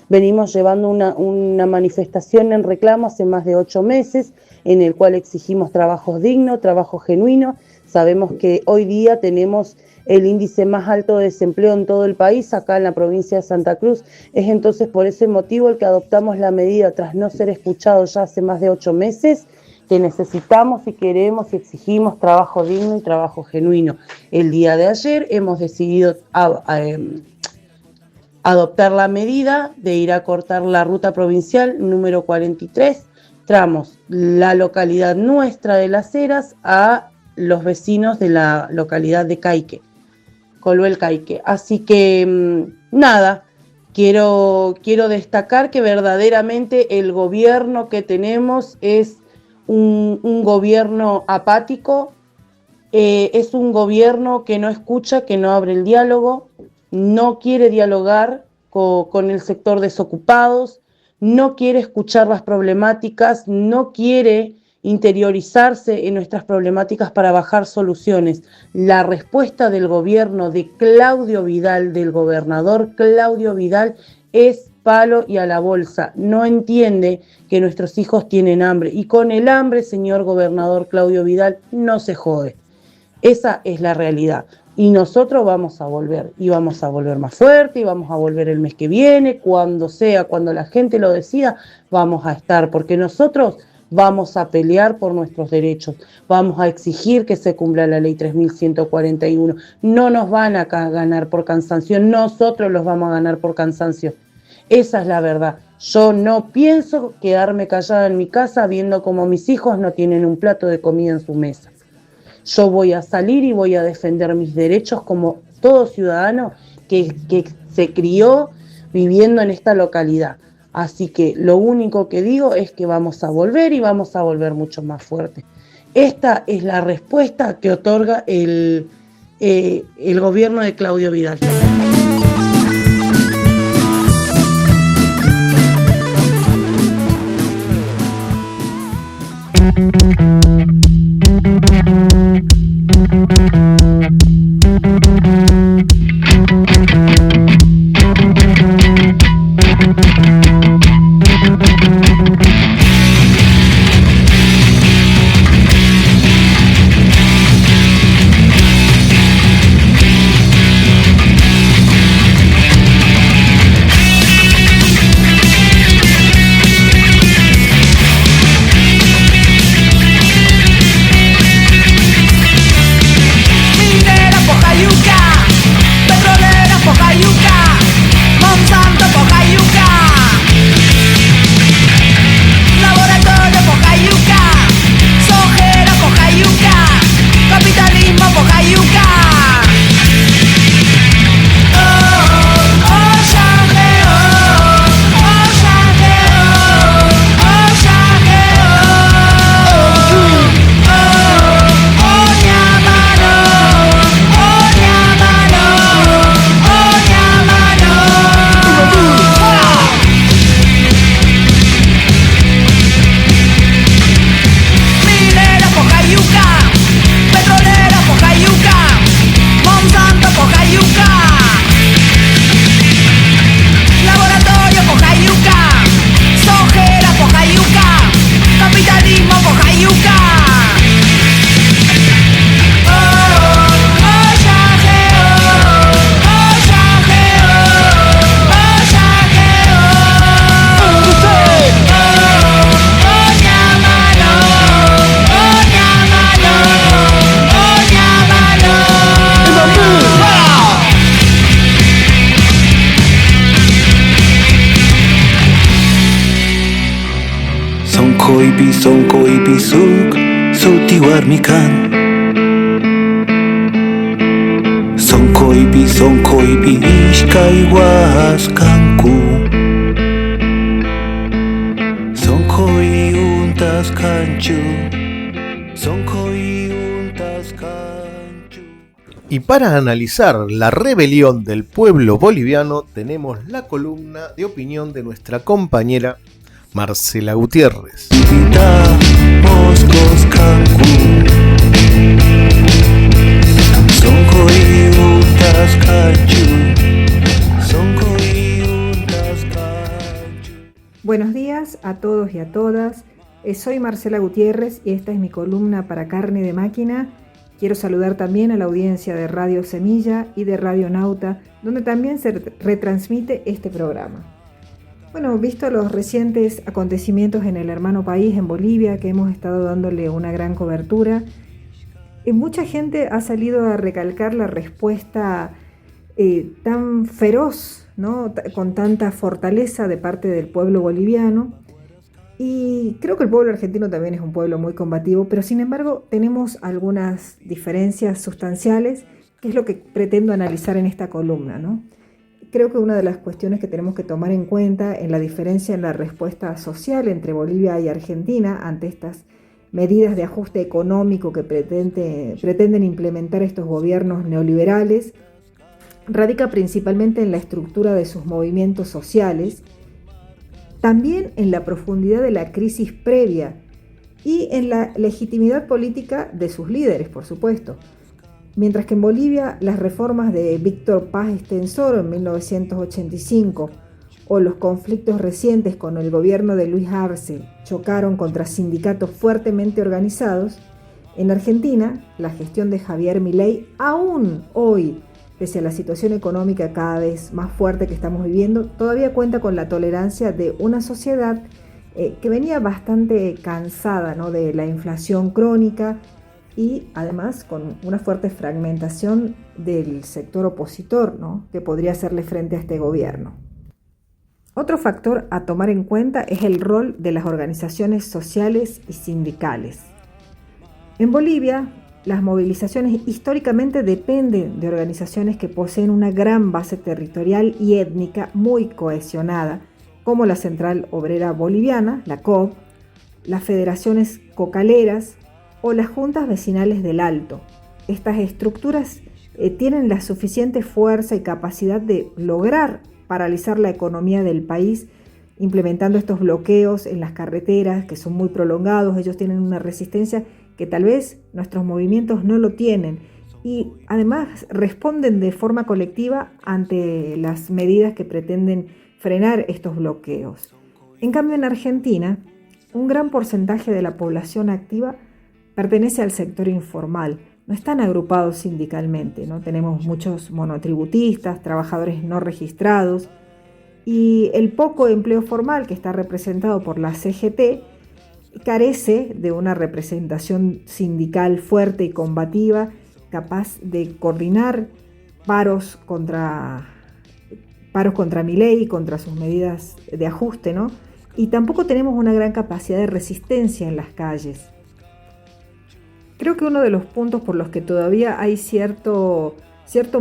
S15: Venimos llevando una manifestación en reclamo hace más de 8 meses, en el cual exigimos trabajos dignos, trabajo genuino. Sabemos que hoy día tenemos el índice más alto de desempleo en todo el país, acá en la provincia de Santa Cruz. Es entonces por ese motivo el que adoptamos la medida, tras no ser escuchados ya hace más de 8 meses, Te necesitamos y queremos y exigimos trabajo digno y trabajo genuino. El día de ayer hemos decidido adoptar la medida de ir a cortar la ruta provincial número 43, tramos la localidad nuestra de Las Heras a los vecinos de la localidad de Caique, Coluel Caique. Así que nada, quiero destacar que verdaderamente el gobierno que tenemos es un gobierno apático, es un gobierno que no escucha, que no abre el diálogo, no quiere dialogar con el sector desocupados, no quiere escuchar las problemáticas, no quiere interiorizarse en nuestras problemáticas para bajar soluciones. La respuesta del gobierno de Claudio Vidal, del gobernador Claudio Vidal, es palo y a la bolsa. No entiende que nuestros hijos tienen hambre. Y con el hambre, señor gobernador Claudio Vidal, no se jode. Esa es la realidad. Y nosotros vamos a volver. Y vamos a volver más fuerte. Y vamos a volver el mes que viene. Cuando sea, cuando la gente lo decida, vamos a estar. Porque nosotros vamos a pelear por nuestros derechos. Vamos a exigir que se cumpla la ley 3141. No nos van a ganar por cansancio. Nosotros los vamos a ganar por cansancio. Esa es la verdad. Yo no pienso quedarme callada en mi casa viendo cómo mis hijos no tienen un plato de comida en su mesa. Yo voy a salir y voy a defender mis derechos como todo ciudadano que se crió viviendo en esta localidad. Así que lo único que digo es que vamos a volver y vamos a volver mucho más fuerte. Esta es la respuesta que otorga el gobierno de Claudio Vidal.
S16: Sonko ibizuk zuti warmikan Sonko ibi ishkai waskanku Sonko iuntas kanchu Sonko iuntas kanchu.
S13: Y para analizar la rebelión del pueblo boliviano tenemos la columna de opinión de nuestra compañera Marcela Gutiérrez.
S6: Buenos días a todos y a todas. Soy Marcela Gutiérrez y esta es mi columna para Carne de Máquina. Quiero saludar también a la audiencia de Radio Semilla y de Radio Nauta, donde también se retransmite este programa. Bueno, visto los recientes acontecimientos en el hermano país, en Bolivia, que hemos estado dándole una gran cobertura, mucha gente ha salido a recalcar la respuesta tan feroz, ¿no? Con tanta fortaleza de parte del pueblo boliviano. Y creo que el pueblo argentino también es un pueblo muy combativo, pero sin embargo tenemos algunas diferencias sustanciales, que es lo que pretendo analizar en esta columna, ¿no? Creo que una de las cuestiones que tenemos que tomar en cuenta en la diferencia en la respuesta social entre Bolivia y Argentina ante estas medidas de ajuste económico que pretenden implementar estos gobiernos neoliberales, radica principalmente en la estructura de sus movimientos sociales, también en la profundidad de la crisis previa y en la legitimidad política de sus líderes, por supuesto. Mientras que en Bolivia las reformas de Víctor Paz Estenssoro en 1985 o los conflictos recientes con el gobierno de Luis Arce chocaron contra sindicatos fuertemente organizados, en Argentina la gestión de Javier Milei aún hoy, pese a la situación económica cada vez más fuerte que estamos viviendo, todavía cuenta con la tolerancia de una sociedad que venía bastante cansada, ¿no?, de la inflación crónica y además con una fuerte fragmentación del sector opositor, ¿no?, que podría hacerle frente a este gobierno. Otro factor a tomar en cuenta es el rol de las organizaciones sociales y sindicales. En Bolivia, las movilizaciones históricamente dependen de organizaciones que poseen una gran base territorial y étnica muy cohesionada, como la Central Obrera Boliviana, la COB, las federaciones cocaleras o las juntas vecinales del Alto. Estas estructuras tienen la suficiente fuerza y capacidad de lograr paralizar la economía del país, implementando estos bloqueos en las carreteras que son muy prolongados. Ellos tienen una resistencia que tal vez nuestros movimientos no lo tienen y además responden de forma colectiva ante las medidas que pretenden frenar estos bloqueos. En cambio, en Argentina, un gran porcentaje de la población activa pertenece al sector informal, no están agrupados sindicalmente, ¿no? Tenemos muchos monotributistas, trabajadores no registrados y el poco empleo formal que está representado por la CGT carece de una representación sindical fuerte y combativa, capaz de coordinar paros contra Milei y contra sus medidas de ajuste, ¿no? Y tampoco tenemos una gran capacidad de resistencia en las calles. Creo que uno de los puntos por los que todavía hay cierto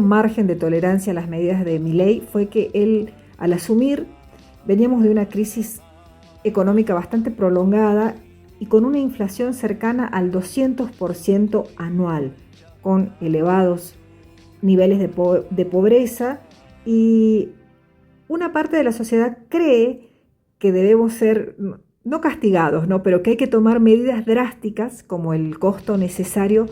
S6: margen de tolerancia a las medidas de Milei fue que él, al asumir, veníamos de una crisis económica bastante prolongada y con una inflación cercana al 200% anual, con elevados niveles de pobreza, y una parte de la sociedad cree que debemos ser no castigados, ¿no?, pero que hay que tomar medidas drásticas como el costo necesario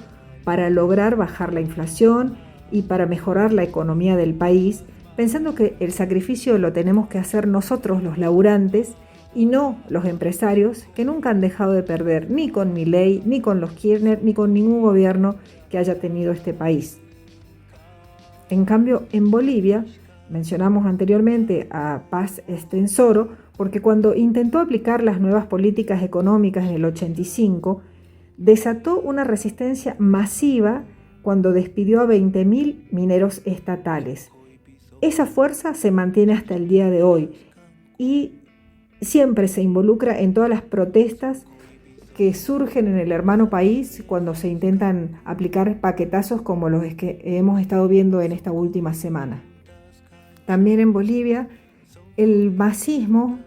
S6: para lograr bajar la inflación y para mejorar la economía del país, pensando que el sacrificio lo tenemos que hacer nosotros los laburantes y no los empresarios, que nunca han dejado de perder ni con Milei, ni con los Kirchner, ni con ningún gobierno que haya tenido este país. En cambio, en Bolivia, mencionamos anteriormente a Paz Estenssoro, porque cuando intentó aplicar las nuevas políticas económicas en el 85, desató una resistencia masiva cuando despidió a 20.000 mineros estatales. Esa fuerza se mantiene hasta el día de hoy y siempre se involucra en todas las protestas que surgen en el hermano país cuando se intentan aplicar paquetazos como los que hemos estado viendo en esta última semana. También en Bolivia, el masismo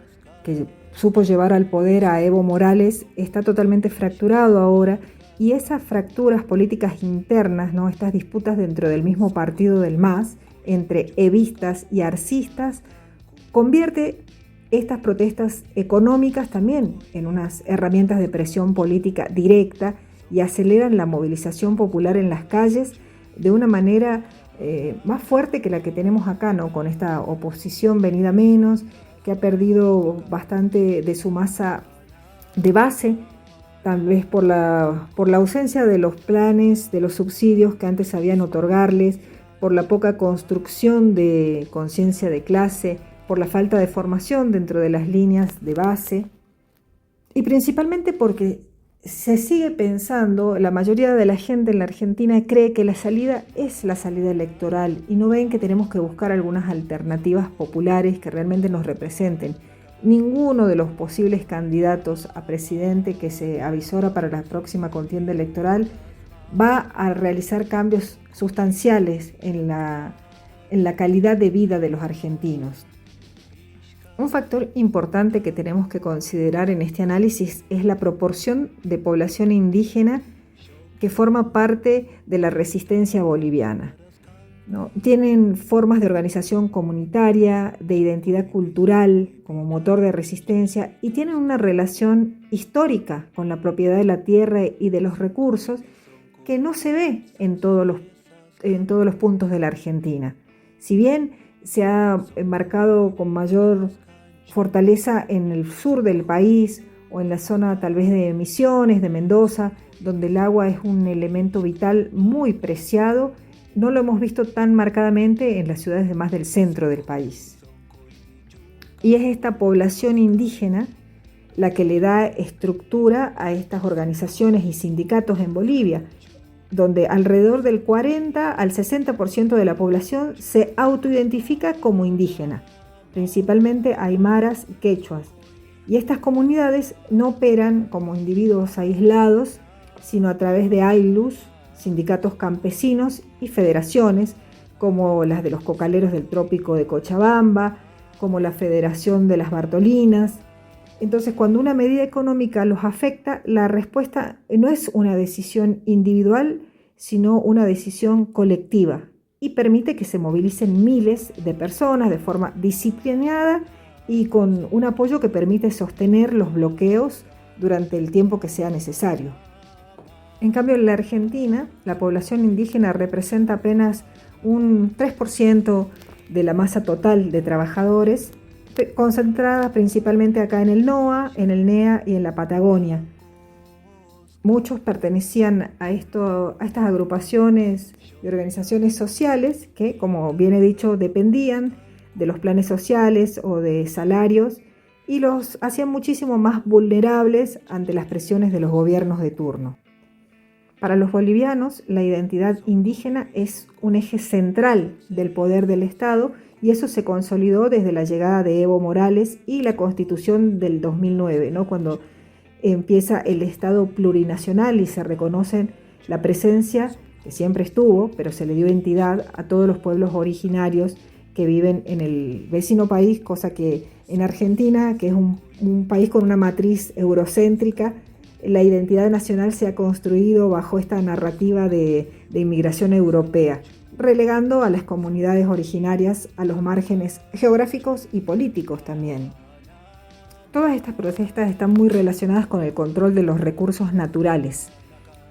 S6: que supo llevar al poder a Evo Morales está totalmente fracturado ahora, y esas fracturas políticas internas, ¿no?, estas disputas dentro del mismo partido del MAS entre evistas y arcistas, convierte estas protestas económicas también en unas herramientas de presión política directa y aceleran la movilización popular en las calles de una manera más fuerte que la que tenemos acá, ¿no?, con esta oposición venida menos, que ha perdido bastante de su masa de base, tal vez por la ausencia de los planes, de los subsidios que antes sabían otorgarles, por la poca construcción de conciencia de clase por la falta de formación dentro de las líneas de base y principalmente porque se sigue pensando, la mayoría de la gente en la Argentina cree que la salida es la salida electoral y no ven que tenemos que buscar algunas alternativas populares que realmente nos representen. Ninguno de los posibles candidatos a presidente que se avisora para la próxima contienda electoral va a realizar cambios sustanciales en la calidad de vida de los argentinos. Un factor importante que tenemos que considerar en este análisis es la proporción de población indígena que forma parte de la resistencia boliviana, ¿no? Tienen formas de organización comunitaria, de identidad cultural como motor de resistencia y tienen una relación histórica con la propiedad de la tierra y de los recursos que no se ve en todos los puntos de la Argentina. Si bien se ha marcado con mayor fortaleza en el sur del país o en la zona tal vez de Misiones, de Mendoza, donde el agua es un elemento vital muy preciado, no lo hemos visto tan marcadamente en las ciudades de más del centro del país. Y es esta población indígena la que le da estructura a estas organizaciones y sindicatos en Bolivia, donde alrededor del 40 al 60% de la población se autoidentifica como indígena, principalmente aymaras y quechuas. Y estas comunidades no operan como individuos aislados, sino a través de AILUS, sindicatos campesinos y federaciones, como las de los cocaleros del trópico de Cochabamba, como la Federación de las Bartolinas. Entonces, cuando una medida económica los afecta, la respuesta no es una decisión individual, sino una decisión colectiva y permite que se movilicen miles de personas de forma disciplinada y con un apoyo que permite sostener los bloqueos durante el tiempo que sea necesario. En cambio, en la Argentina, la población indígena representa apenas un 3% de la masa total de trabajadores, concentrada principalmente acá en el NOA, en el NEA y en la Patagonia. Muchos pertenecían a estas agrupaciones y organizaciones sociales que, como bien he dicho, dependían de los planes sociales o de salarios y los hacían muchísimo más vulnerables ante las presiones de los gobiernos de turno. Para los bolivianos, la identidad indígena es un eje central del poder del Estado y eso se consolidó desde la llegada de Evo Morales y la Constitución del 2009, ¿no? Cuando empieza el Estado plurinacional y se reconoce la presencia que siempre estuvo, pero se le dio entidad a todos los pueblos originarios que viven en el vecino país, cosa que en Argentina, que es un país con una matriz eurocéntrica, la identidad nacional se ha construido bajo esta narrativa de inmigración europea, relegando a las comunidades originarias a los márgenes geográficos y políticos también. Todas estas protestas están muy relacionadas con el control de los recursos naturales,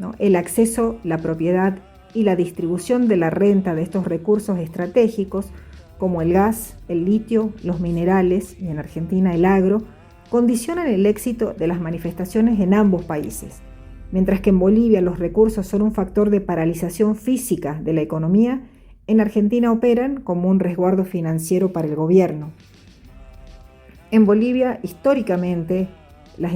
S6: ¿no? El acceso, la propiedad y la distribución de la renta de estos recursos estratégicos, como el gas, el litio, los minerales y en Argentina el agro, condicionan el éxito de las manifestaciones en ambos países. Mientras que en Bolivia los recursos son un factor de paralización física de la economía, en Argentina operan como un resguardo financiero para el gobierno. En Bolivia, históricamente, las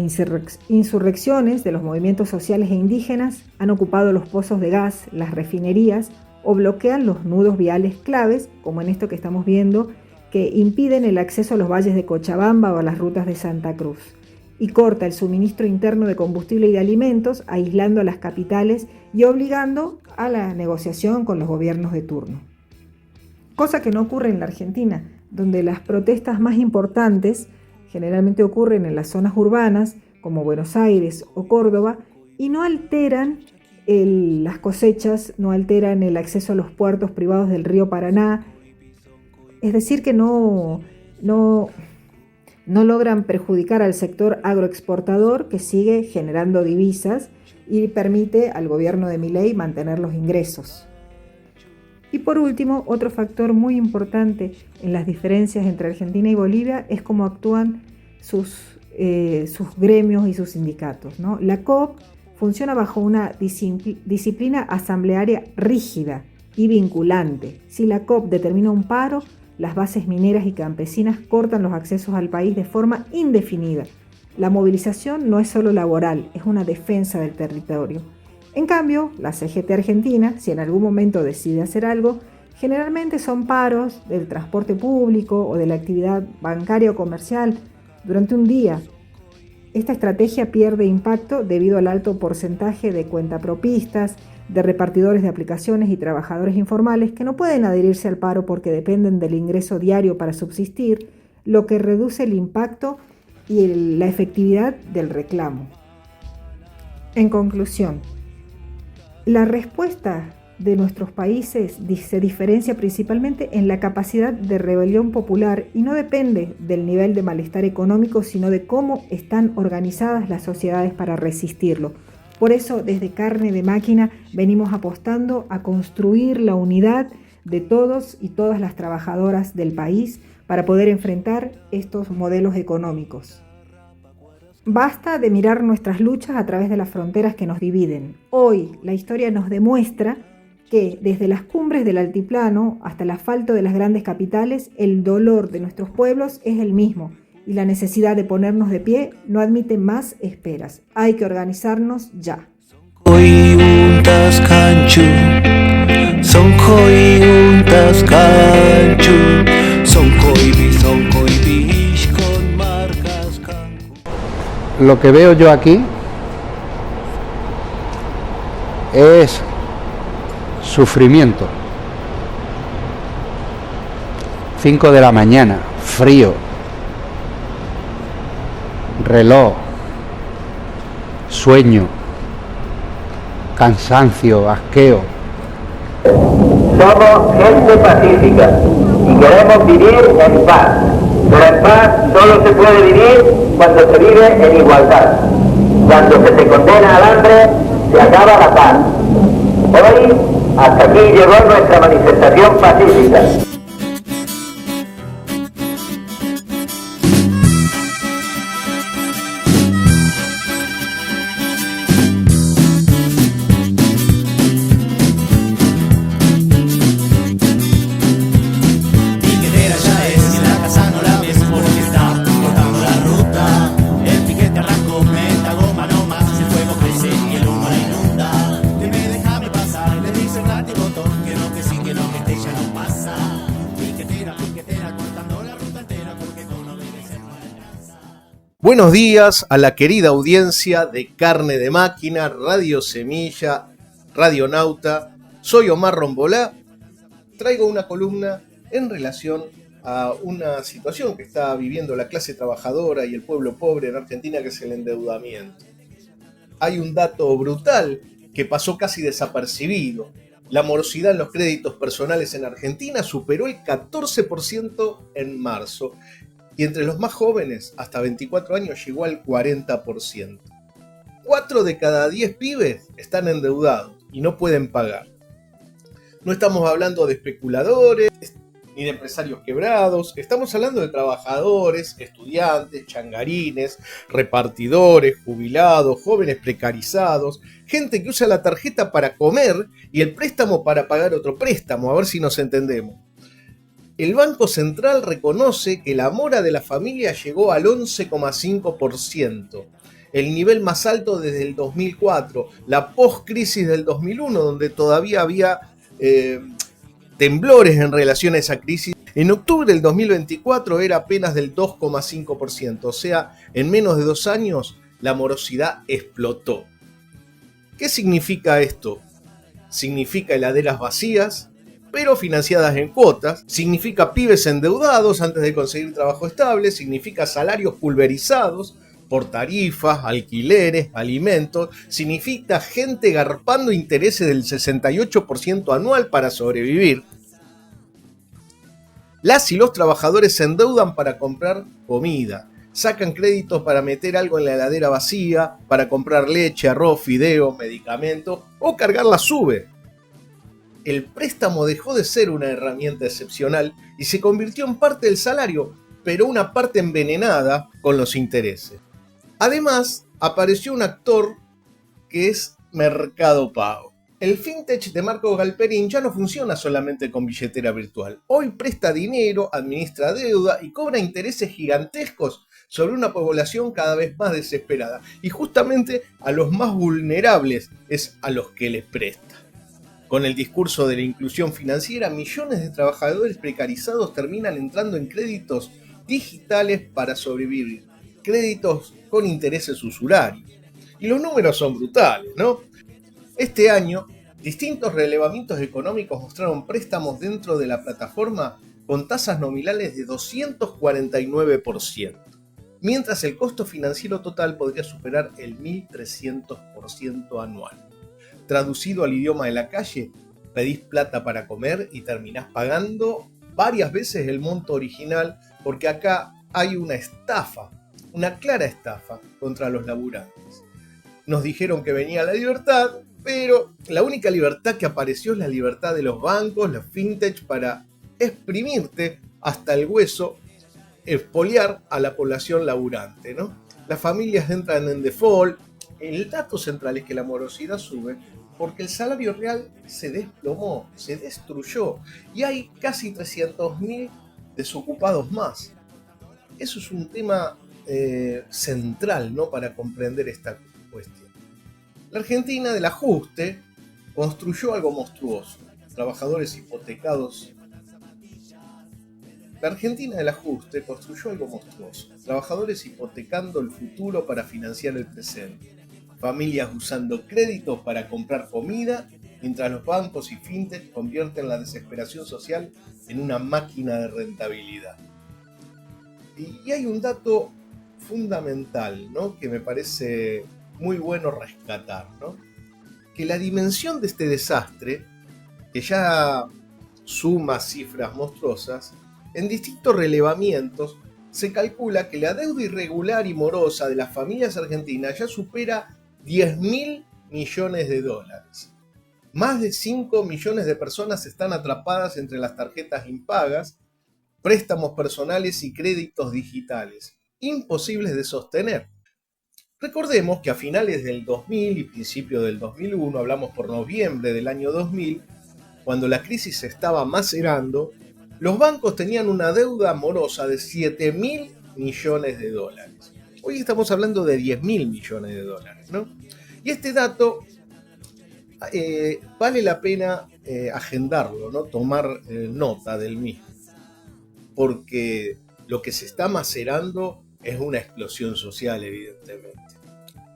S6: insurrecciones de los movimientos sociales e indígenas han ocupado los pozos de gas, las refinerías o bloquean los nudos viales claves, como en esto que estamos viendo, que impiden el acceso a los valles de Cochabamba o a las rutas de Santa Cruz, y corta el suministro interno de combustible y de alimentos, aislando a las capitales y obligando a la negociación con los gobiernos de turno. Cosa que no ocurre en la Argentina, donde las protestas más importantes generalmente ocurren en las zonas urbanas, como Buenos Aires o Córdoba, y no alteran las cosechas, no alteran el acceso a los puertos privados del río Paraná. Es decir, que no logran perjudicar al sector agroexportador que sigue generando divisas y permite al gobierno de Milei mantener los ingresos. Y por último, otro factor muy importante en las diferencias entre Argentina y Bolivia es cómo actúan sus gremios y sus sindicatos, ¿no? La COP funciona bajo una disciplina asamblearia rígida y vinculante. Si la COP determina un paro, Las bases mineras y campesinas cortan los accesos al país de forma indefinida. La movilización no es solo laboral, es una defensa del territorio. En cambio, la CGT Argentina, si en algún momento decide hacer algo, generalmente son paros del transporte público o de la actividad bancaria o comercial durante un día. Esta estrategia pierde impacto debido al alto porcentaje de cuentapropistas, de repartidores de aplicaciones y trabajadores informales que no pueden adherirse al paro porque dependen del ingreso diario para subsistir, lo que reduce el impacto y la efectividad del reclamo. En conclusión, la respuesta de nuestros países se diferencia principalmente en la capacidad de rebelión popular y no depende del nivel de malestar económico, sino de cómo están organizadas las sociedades para resistirlo. Por eso, desde Carne de Máquina, venimos apostando a construir la unidad de todos y todas las trabajadoras del país para poder enfrentar estos modelos económicos. Basta de mirar nuestras luchas a través de las fronteras que nos dividen. Hoy, la historia nos demuestra que desde las cumbres del altiplano hasta el asfalto de las grandes capitales, el dolor de nuestros pueblos es el mismo y la necesidad de ponernos de pie no admite más esperas. Hay que organizarnos ya.
S3: Lo que veo yo aquí es sufrimiento. 5 de la mañana, frío, reloj, sueño, cansancio, asqueo.
S17: Somos gente pacífica y queremos vivir en paz, pero en paz solo se puede vivir cuando se vive en igualdad. Cuando se te condena al hambre, se acaba la paz. Hoy, hasta aquí llegó nuestra manifestación pacífica.
S13: Buenos días a la querida audiencia de Carne de Máquina, Radio Semilla, Radionauta. Soy Omar Rombolá. Traigo una columna en relación a una situación que está viviendo la clase trabajadora y el pueblo pobre en Argentina, que es el endeudamiento. Hay un dato brutal que pasó casi desapercibido. La morosidad en los créditos personales en Argentina superó el 14% en marzo. Y entre los más jóvenes, hasta 24 años, llegó al 40%. 4 de cada 10 pibes están endeudados y no pueden pagar. No estamos hablando de especuladores ni de empresarios quebrados, estamos hablando de trabajadores, estudiantes, changarines, repartidores, jubilados, jóvenes precarizados, gente que usa la tarjeta para comer y el préstamo para pagar otro préstamo, a ver si nos entendemos. El Banco Central reconoce que la mora de la familia llegó al 11,5%, el nivel más alto desde el 2004, la post-crisis del 2001, donde todavía había temblores en relación a esa crisis. En octubre del 2024 era apenas del 2,5%, o sea, en menos de 2 años la morosidad explotó. ¿Qué significa esto? Significa heladeras vacías, pero financiadas en cuotas, significa pibes endeudados antes de conseguir trabajo estable, significa salarios pulverizados por tarifas, alquileres, alimentos, significa gente garpando intereses del 68% anual para sobrevivir. Las y los trabajadores se endeudan para comprar comida, sacan créditos para meter algo en la heladera vacía, para comprar leche, arroz, fideos, medicamentos o cargar la SUBE. El préstamo dejó de ser una herramienta excepcional y se convirtió en parte del salario, pero una parte envenenada con los intereses. Además, apareció un actor que es Mercado Pago. El fintech de Marco Galperín ya no funciona solamente con billetera virtual. Hoy presta dinero, administra deuda y cobra intereses gigantescos sobre una población cada vez más desesperada. Y justamente a los más vulnerables es a los que les presta. Con el discurso de la inclusión financiera, millones de trabajadores precarizados terminan entrando en créditos digitales para sobrevivir. Créditos con intereses usurarios. Y los números son brutales, ¿no? Este año, distintos relevamientos económicos mostraron préstamos dentro de la plataforma con tasas nominales de 249%, mientras el costo financiero total podría superar el 1.300% anual. Traducido al idioma de la calle, pedís plata para comer y terminás pagando varias veces el monto original, porque acá hay una estafa, una clara estafa contra los laburantes. Nos dijeron que venía la libertad, pero la única libertad que apareció es la libertad de los bancos, los fintech, para exprimirte hasta el hueso, expoliar a la población laburante, ¿no? Las familias entran en default. El dato central es que la morosidad sube porque el salario real se desplomó, se destruyó y hay casi 300.000 desocupados más. Eso es un tema central, ¿no?, para comprender esta cuestión. La Argentina del ajuste construyó algo monstruoso. Trabajadores hipotecados. La Argentina del ajuste construyó algo monstruoso. Trabajadores hipotecando el futuro para financiar el presente. Familias usando créditos para comprar comida, mientras los bancos y fintech convierten la desesperación social en una máquina de rentabilidad. Y hay un dato fundamental, ¿no?, que me parece muy bueno rescatar, ¿no?, que la dimensión de este desastre, que ya suma cifras monstruosas, en distintos relevamientos se calcula que la deuda irregular y morosa de las familias argentinas ya supera 10.000 millones de dólares. Más de 5 millones de personas están atrapadas entre las tarjetas impagas, préstamos personales y créditos digitales, imposibles de sostener. Recordemos que a finales del 2000 y principio del 2001, hablamos por noviembre del año 2000, cuando la crisis se estaba macerando, los bancos tenían una deuda morosa de 7.000 millones de dólares. Hoy estamos hablando de 10.000 millones de dólares, ¿no? Y este dato vale la pena agendarlo, ¿no?, tomar nota del mismo, porque lo que se está macerando es una explosión social, evidentemente.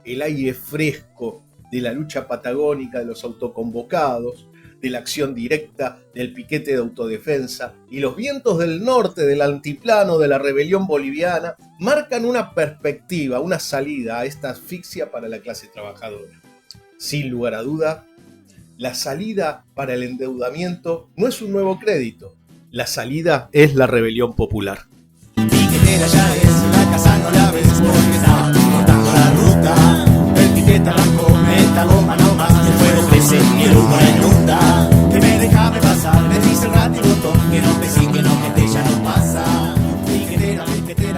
S13: El aire fresco de la lucha patagónica de los autoconvocados, de la acción directa del piquete de autodefensa y los vientos del norte del altiplano de la rebelión boliviana marcan una perspectiva, una salida a esta asfixia para la clase trabajadora. Sin lugar a duda, la salida para el endeudamiento no es un nuevo crédito, la salida es la rebelión popular.
S12: Piquetera ya es, la casa no la ves porque está cortando la ruta. El piquete arrancó, meta goma no más, el fuego crece y el humo la inunda. Que me déjame pasar, me dice el rato y botón, que no me sigue, no que te ya no pasa. Piquetera,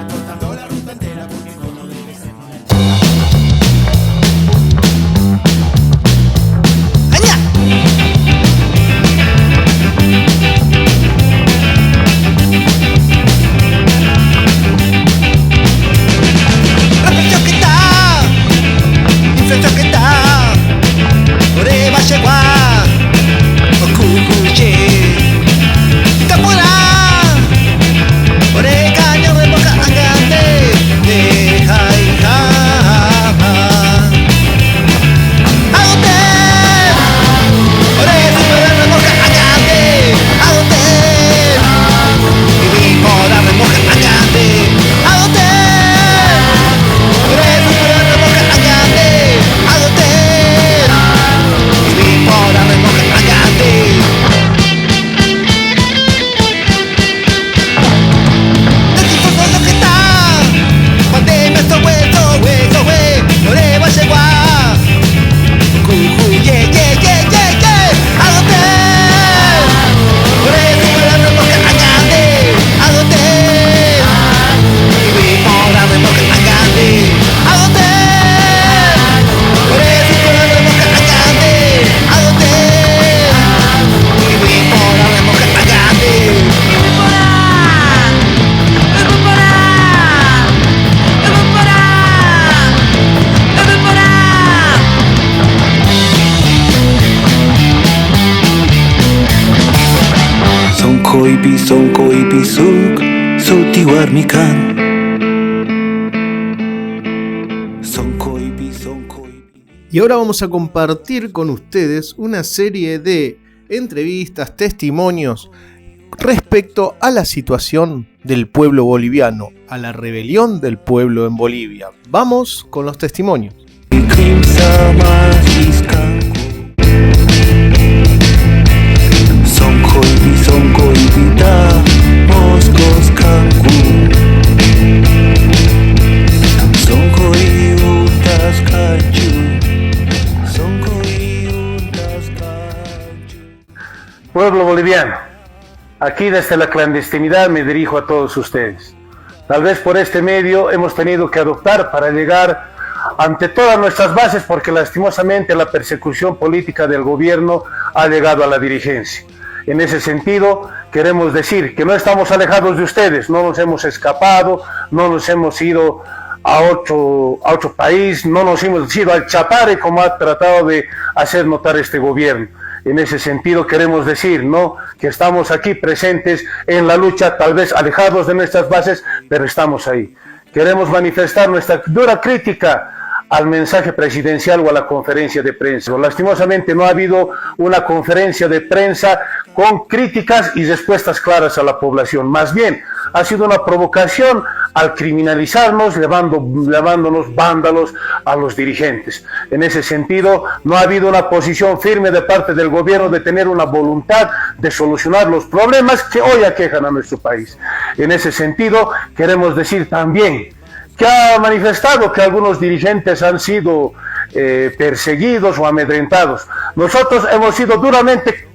S12: cortando la ruta entera porque no debe ser.
S16: sonkoipi suk sutiwarmikan.
S13: Y ahora vamos a compartir con ustedes una serie de entrevistas, testimonios respecto a la situación del pueblo boliviano, a la rebelión del pueblo en Bolivia. Vamos con los testimonios.
S18: Pueblo boliviano, aquí desde la clandestinidad me dirijo a todos ustedes. Tal vez por este medio hemos tenido que adoptar para llegar ante todas nuestras bases, porque lastimosamente la persecución política del gobierno ha llegado a la dirigencia. En ese sentido, queremos decir que no estamos alejados de ustedes, no nos hemos escapado, no nos hemos ido a otro país, no nos hemos ido al Chapare como ha tratado de hacer notar este gobierno. En ese sentido queremos decir, ¿no?, que estamos aquí presentes en la lucha, tal vez alejados de nuestras bases, pero estamos ahí. Queremos manifestar nuestra dura crítica al mensaje presidencial o a la conferencia de prensa. Lastimosamente no ha habido una conferencia de prensa con críticas y respuestas claras a la población. Más bien, ha sido una provocación al criminalizarnos, llamándonos vándalos a los dirigentes. En ese sentido, no ha habido una posición firme de parte del gobierno de tener una voluntad de solucionar los problemas que hoy aquejan a nuestro país. En ese sentido, queremos decir también que ha manifestado que algunos dirigentes han sido perseguidos o amedrentados. Nosotros hemos sido duramente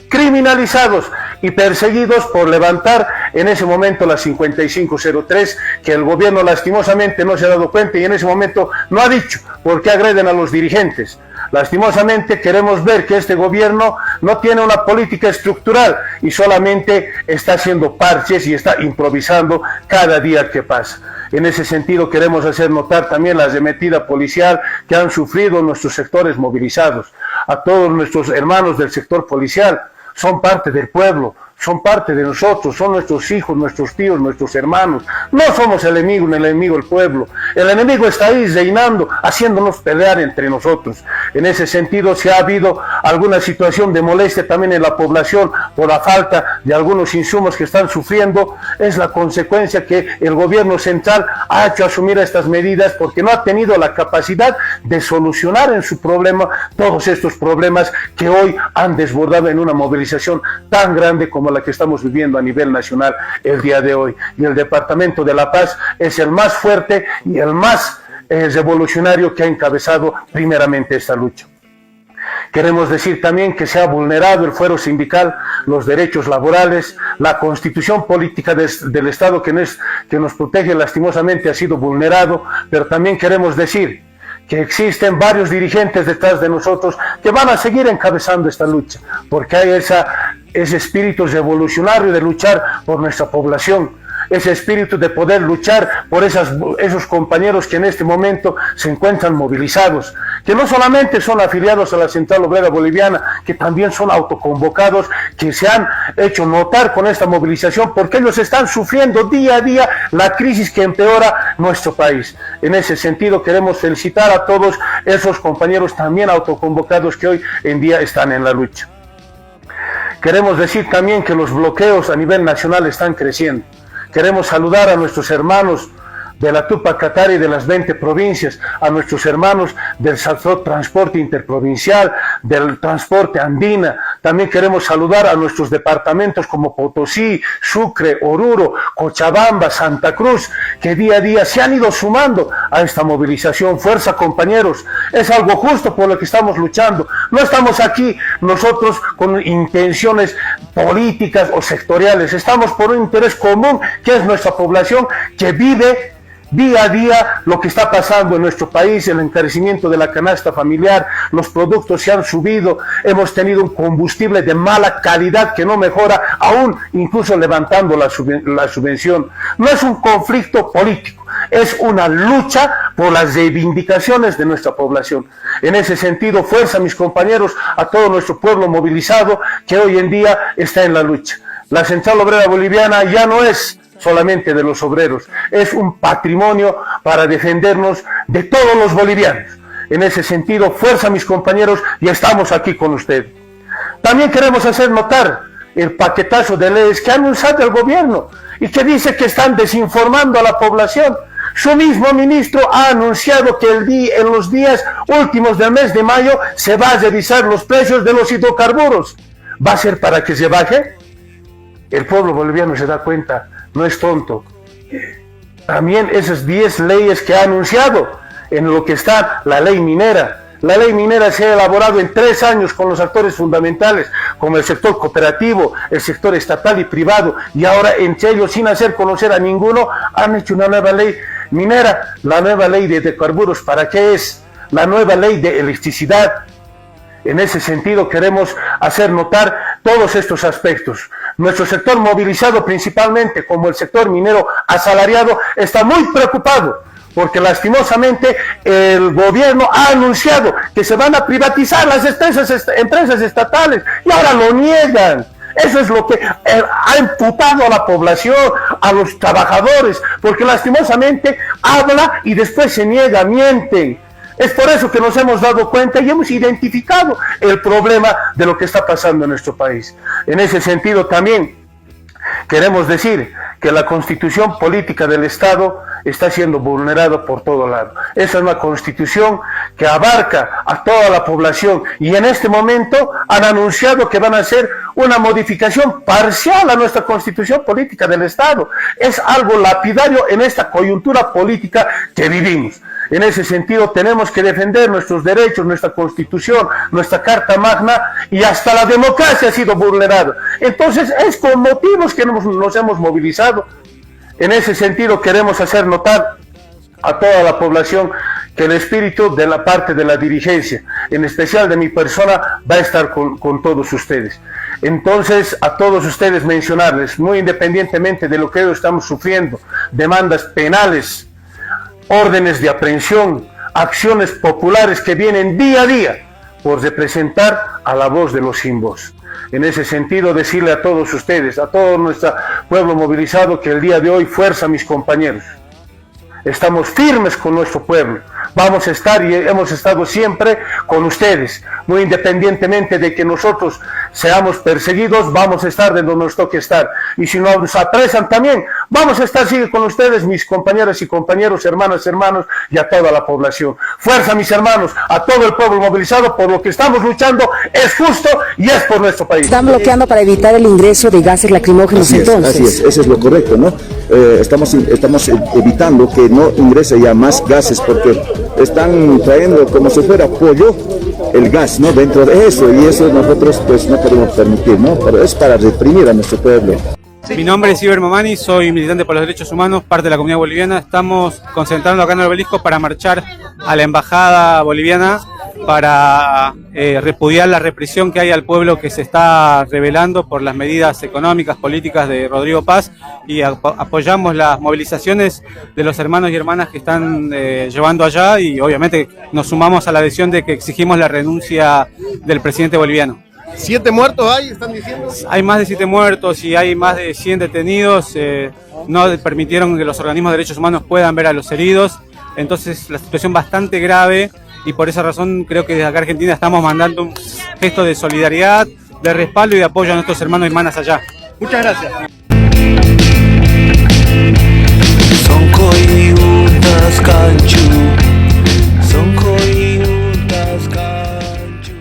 S18: criminalizados y perseguidos por levantar en ese momento la 5503, que el gobierno lastimosamente no se ha dado cuenta y en ese momento no ha dicho por qué agreden a los dirigentes. Lastimosamente queremos ver que este gobierno no tiene una política estructural y solamente está haciendo parches y está improvisando cada día que pasa. En ese sentido queremos hacer notar también la arremetida policial que han sufrido nuestros sectores movilizados. A todos nuestros hermanos del sector policial, son parte del pueblo, son parte de nosotros, son nuestros hijos, nuestros tíos, nuestros hermanos. No somos el enemigo del pueblo. El enemigo está ahí reinando, haciéndonos pelear entre nosotros. En ese sentido, si ha habido alguna situación de molestia también en la población por la falta de algunos insumos que están sufriendo, es la consecuencia que el gobierno central ha hecho asumir estas medidas porque no ha tenido la capacidad de solucionar en su problema todos estos problemas que hoy han desbordado en una movilización tan grande como la que estamos viviendo a nivel nacional el día de hoy. Y el Departamento de La Paz es el más fuerte y el más revolucionario que ha encabezado primeramente esta lucha. Queremos decir también que se ha vulnerado el fuero sindical, los derechos laborales, la constitución política del Estado que nos protege lastimosamente ha sido vulnerado, pero también queremos decir que existen varios dirigentes detrás de nosotros que van a seguir encabezando esta lucha, porque hay ese espíritu revolucionario de luchar por nuestra población, ese espíritu de poder luchar por esos compañeros que en este momento se encuentran movilizados, que no solamente son afiliados a la Central Obrera Boliviana, que también son autoconvocados, que se han hecho notar con esta movilización, porque ellos están sufriendo día a día la crisis que empeora nuestro país. En ese sentido queremos felicitar a todos esos compañeros también autoconvocados que hoy en día están en la lucha. Queremos decir también que los bloqueos a nivel nacional están creciendo. Queremos saludar a nuestros hermanos de la Tupac Katari de las 20 provincias, a nuestros hermanos del sector transporte interprovincial, del transporte andina. También queremos saludar a nuestros departamentos como Potosí, Sucre, Oruro, Cochabamba, Santa Cruz, que día a día se han ido sumando a esta movilización. Fuerza, compañeros, es algo justo por lo que estamos luchando. No estamos aquí nosotros con intenciones políticas o sectoriales, estamos por un interés común que es nuestra población que vive día a día lo que está pasando en nuestro país, el encarecimiento de la canasta familiar, los productos se han subido, hemos tenido un combustible de mala calidad que no mejora, aún incluso levantando la subvención. No es un conflicto político, es una lucha por las reivindicaciones de nuestra población. En ese sentido, fuerza, mis compañeros, a todo nuestro pueblo movilizado que hoy en día está en la lucha. La Central Obrera Boliviana ya no es solamente de los obreros, es un patrimonio para defendernos de todos los bolivianos. En ese sentido, fuerza mis compañeros, y estamos aquí con ustedes. También queremos hacer notar el paquetazo de leyes que ha anunciado el gobierno y que dice que están desinformando a la población. Su mismo ministro ha anunciado que en los días últimos del mes de mayo se va a revisar los precios de los hidrocarburos. ¿Va a ser para que se baje? El pueblo boliviano se da cuenta, no es tonto. También esas 10 leyes que ha anunciado, en lo que está la ley minera. La ley minera se ha elaborado en 3 años con los actores fundamentales, como el sector cooperativo, el sector estatal y privado, y ahora entre ellos, sin hacer conocer a ninguno, han hecho una nueva ley minera, la nueva ley de hidrocarburos. ¿Para qué es? La nueva ley de electricidad. En ese sentido queremos hacer notar todos estos aspectos. Nuestro sector movilizado principalmente, como el sector minero asalariado, está muy preocupado, porque lastimosamente el gobierno ha anunciado que se van a privatizar las empresas estatales y ahora lo niegan. Eso es lo que ha imputado a la población, a los trabajadores, porque lastimosamente habla y después se niega, mienten. Es por eso que nos hemos dado cuenta y hemos identificado el problema de lo que está pasando en nuestro país. En ese sentido también queremos decir que la constitución política del Estado está siendo vulnerada por todo lado. Esa es una constitución que abarca a toda la población y en este momento han anunciado que van a hacer una modificación parcial a nuestra constitución política del Estado. Es algo lapidario en esta coyuntura política que vivimos. En ese sentido tenemos que defender nuestros derechos, nuestra constitución, nuestra carta magna, y hasta la democracia ha sido vulnerada. Entonces es con motivos que nos hemos movilizado. En ese sentido queremos hacer notar a toda la población que el espíritu de la parte de la dirigencia, en especial de mi persona, va a estar con todos ustedes. Entonces, a todos ustedes mencionarles, muy independientemente de lo que hoy estamos sufriendo, demandas penales, órdenes de aprehensión, acciones populares que vienen día a día por representar a la voz de los sin voz. En ese sentido, decirle a todos ustedes, a todo nuestro pueblo movilizado, que el día de hoy, fuerza mis compañeros. Estamos firmes con nuestro pueblo. Vamos a estar y hemos estado siempre con ustedes. Muy independientemente de que nosotros seamos perseguidos, vamos a estar donde nos toque estar. Y si nos apresan también, vamos a estar sigue con ustedes, mis compañeras y compañeros, hermanas, hermanos, y a toda la población. Fuerza, mis hermanos, a todo el pueblo movilizado, por lo que estamos luchando es justo y es por nuestro país.
S19: Están bloqueando para evitar el ingreso de gases lacrimógenos.
S20: Así es, eso es lo correcto, ¿no? Estamos evitando que no ingrese ya más gases, porque están trayendo como si fuera pollo el gas, ¿no? Dentro de eso, y eso nosotros pues no podemos permitir, ¿no? Pero es para reprimir a nuestro pueblo.
S21: Mi nombre es Iber Momani, soy militante por los derechos humanos, parte de la comunidad boliviana. Estamos concentrando acá en el obelisco para marchar a la embajada boliviana para repudiar la represión que hay al pueblo que se está rebelando por las medidas económicas, políticas de Rodrigo Paz, y apoyamos las movilizaciones de los hermanos y hermanas que están llevando allá, y obviamente nos sumamos a la adhesión de que exigimos la renuncia del presidente boliviano.
S13: ¿7 muertos hay, están diciendo?
S21: Hay más de 7 muertos y hay más de 100 detenidos. No permitieron que los organismos de derechos humanos puedan ver a los heridos. Entonces la situación es bastante grave, y por esa razón creo que desde acá Argentina estamos mandando un gesto de solidaridad, de respaldo y de apoyo a nuestros hermanos y hermanas allá. Muchas gracias.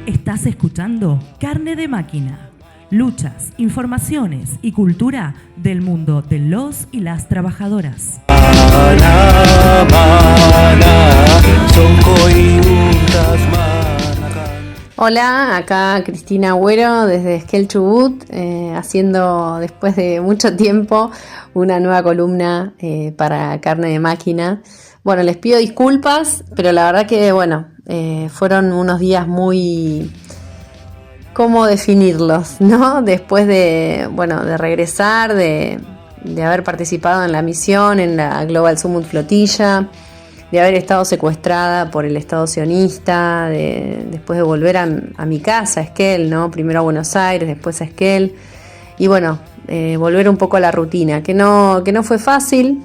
S5: Estás escuchando Carne de Máquina. Luchas, informaciones y cultura del mundo de los y las trabajadoras.
S22: Hola, acá Cristina Agüero desde Esquel Chubut, haciendo después de mucho tiempo una nueva columna para Carne de Máquina. Bueno, les pido disculpas, pero la verdad que fueron unos días muy... ¿Cómo definirlos, no? Después de regresar, de haber participado en la misión, en la Global Summit Flotilla, de haber estado secuestrada por el Estado sionista, después de volver a mi casa, a Esquel, ¿no? Primero a Buenos Aires, después a Esquel. Y volver un poco a la rutina, que no fue fácil.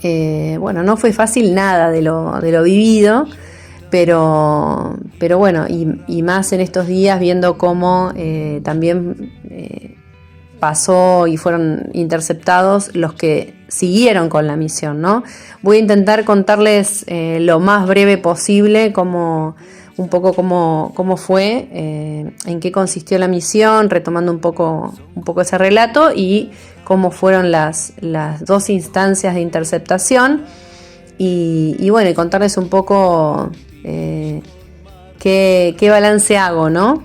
S22: No fue fácil nada de lo vivido, pero bueno, y más en estos días viendo cómo también pasó y fueron interceptados los que siguieron con la misión, ¿no? Voy a intentar contarles lo más breve posible cómo fue, en qué consistió la misión, retomando un poco ese relato y cómo fueron las 2 instancias de interceptación y bueno, y contarles un poco qué balance hago, ¿no?